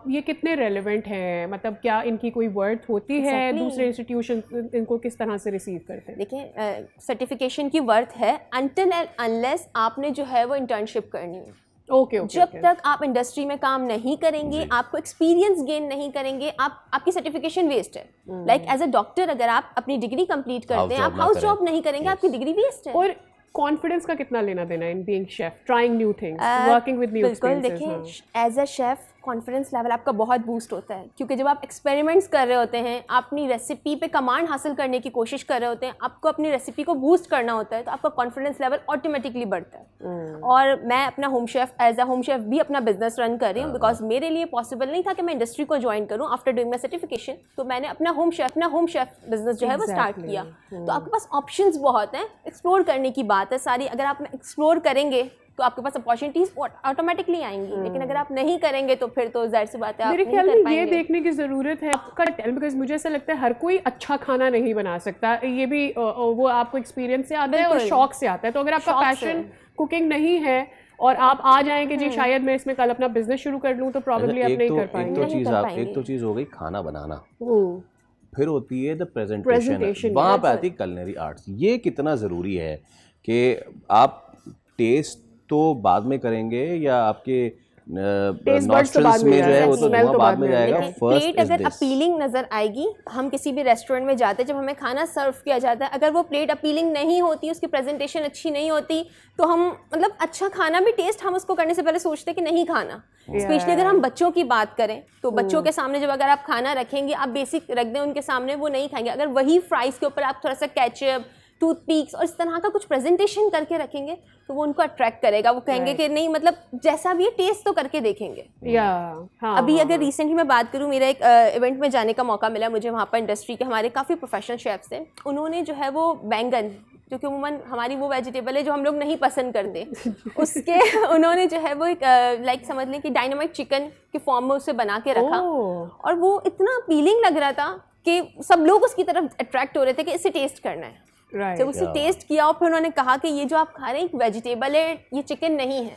ये कितने रेलेवेंट हैं? मतलब क्या इनकी कोई वर्थ होती है? दूसरे इंस्टीट्यूशन इनको किस तरह से रिसीव करते हैं? देखिए सर्टिफिकेशन की वर्थ है अनटिल एंड अनलेस आपने जो है वो इंटर्नशिप करनी है। जब तक आप इंडस्ट्री में काम नहीं करेंगे, आपको एक्सपीरियंस गेन नहीं करेंगे, आपकी सर्टिफिकेशन वेस्ट है। लाइक एज अ डॉक्टर अगर आप अपनी डिग्री कंप्लीट करते हैं, आप हाउस जॉब नहीं करेंगे, आपकी डिग्री वेस्ट है। और कॉन्फिडेंस का कितना लेना देना in being chef, trying new things, working with new experiences? देखिए as a chef confidence level आपका बहुत बूस्ट होता है, क्योंकि जब आप एक्सपेरिमेंट्स कर रहे होते हैं, अपनी रेसिपी पे कमांड हासिल करने की कोशिश कर रहे होते हैं, आपको अपनी रेसिपी को बूस्ट करना होता है, तो आपका कॉन्फिडेंस लेवल ऑटोमेटिकली बढ़ता है। और मैं अपना home chef as a home chef भी अपना बिजनेस रन कर रही हूँ, बिकॉज मेरे लिए पॉसिबल नहीं था कि मैं इंडस्ट्री को ज्वाइन करूँ आफ्टर डूइंग माई सर्टिफिकेशन। तो मैंने अपना होम शेफ बिजनेस जो है वो स्टार्ट किया। तो आपके पास ऑप्शंस बहुत हैं, एक्सप्लोर करने की बात है सारी। अगर आप एक्सप्लोर करेंगे तो आपके पास अपॉर्चुनिटीज ऑटोमेटिकली आएंगी, लेकिन अगर आप नहीं करेंगे तो फिर तो जाहिर सी बात है मेरे ख्याल में ये देखने की ज़रूरत है आपका टैलेंट, बिकॉज मुझे ऐसा लगता है हर कोई अच्छा खाना नहीं बना सकता। ये भी वो आपको एक्सपीरियंस से आता है और शौक से आता है। तो अगर आपका पैशन कुकिंग नहीं है और आप आ जाएंगे जी शायद मैं इसमें कल अपना बिजनेस शुरू कर लूँ, तो प्रॉब्लली आप नहीं कर पाएंगे। एक तो चीज़ हो गई खाना बनाना, फिर होती है द प्रेजेंटेशन, वहाँ पे आती है कलनरी आर्ट्स। ये कितना ज़रूरी है कि आप टेस्ट तो बाद में करेंगे या आपके नॉस्ट्रल्स में जो है वो तो धुआं बाद में जाएगा। प्लेट अगर अपीलिंग नजर आएगी, हम किसी भी रेस्टोरेंट में जाते हैं, जब हमें खाना सर्व किया जाता है, अगर वो प्लेट अपीलिंग नहीं होती, उसकी प्रेजेंटेशन अच्छी नहीं होती, तो हम मतलब अच्छा खाना भी टेस्ट हम उसको करने से पहले सोचते हैं कि नहीं खाना। स्पेशली अगर हम बच्चों की बात करें तो बच्चों के सामने जब अगर आप खाना रखेंगे, आप बेसिक रख दें उनके सामने, वो नहीं खाएंगे। अगर वही फ्राइज के ऊपर आप थोड़ा सा केचप, टूथपिक्स और इस तरह का कुछ प्रेजेंटेशन करके रखेंगे तो वो उनको अट्रैक्ट करेगा। वो कहेंगे कि नहीं मतलब जैसा भी है टेस्ट तो करके देखेंगे। अभी अगर रिसेंटली मैं बात करूँ, मेरा एक इवेंट में जाने का मौका मिला मुझे, वहाँ पर इंडस्ट्री के हमारे काफ़ी प्रोफेशनल शेफ्स थे। उन्होंने जो है वो बैंगन, जो कि उमूमन हमारी वो वेजिटेबल है जो हम लोग नहीं पसंद करते, उसके उन्होंने जो है वो एक लाइक समझ लें कि डायनामाइट चिकन के फॉर्म में उसे बना के रखा, और वो इतना अपीलिंग लग रहा था कि सब लोग उसकी तरफ अट्रैक्ट हो रहे थे कि इसे टेस्ट करना है। जब उसे टेस्ट किया और फिर उन्होंने कहा कि ये जो आप खा रहे हैं एक वेजिटेबल है, ये चिकन नहीं है।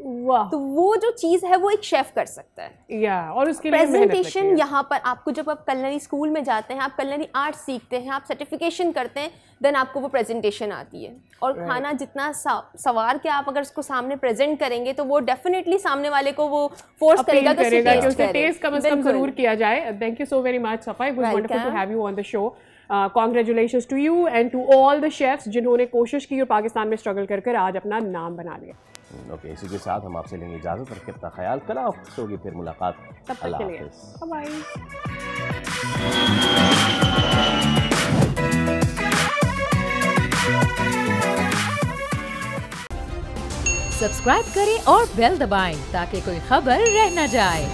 वाह, तो वो जो चीज़ है वो एक शेफ कर सकता है। या और उसके लिए प्रेजेंटेशन यहाँ पर आपको, जब आप कलनरी स्कूल में जाते हैं, आप कलनरी आर्ट सीखते हैं, आप सर्टिफिकेशन करते हैं, देन आपको वो प्रेजेंटेशन आती है। और खाना जितना सवार के आप अगर उसको सामने प्रेजेंट करेंगे तो वो डेफिनेटली सामने वाले को वो फोर्स करेगा कि उसे टेस्ट कम से कम जरूर किया जाए। Thank you so very much Safa, it was wonderful to have you on the show. Congratulations to you and to all the chefs जिन्होंने कोशिश की और पाकिस्तान में स्ट्रगल कर आज अपना नाम बना लिया। ओके, इसी के साथ हम आपसे लेंगे इजाजत। रखें अपना ख्याल, कल होगी फिर मुलाकात। तब तक के लिए बाय। सब्सक्राइब करें और बेल दबाएं ताकि कोई खबर रह न जाए।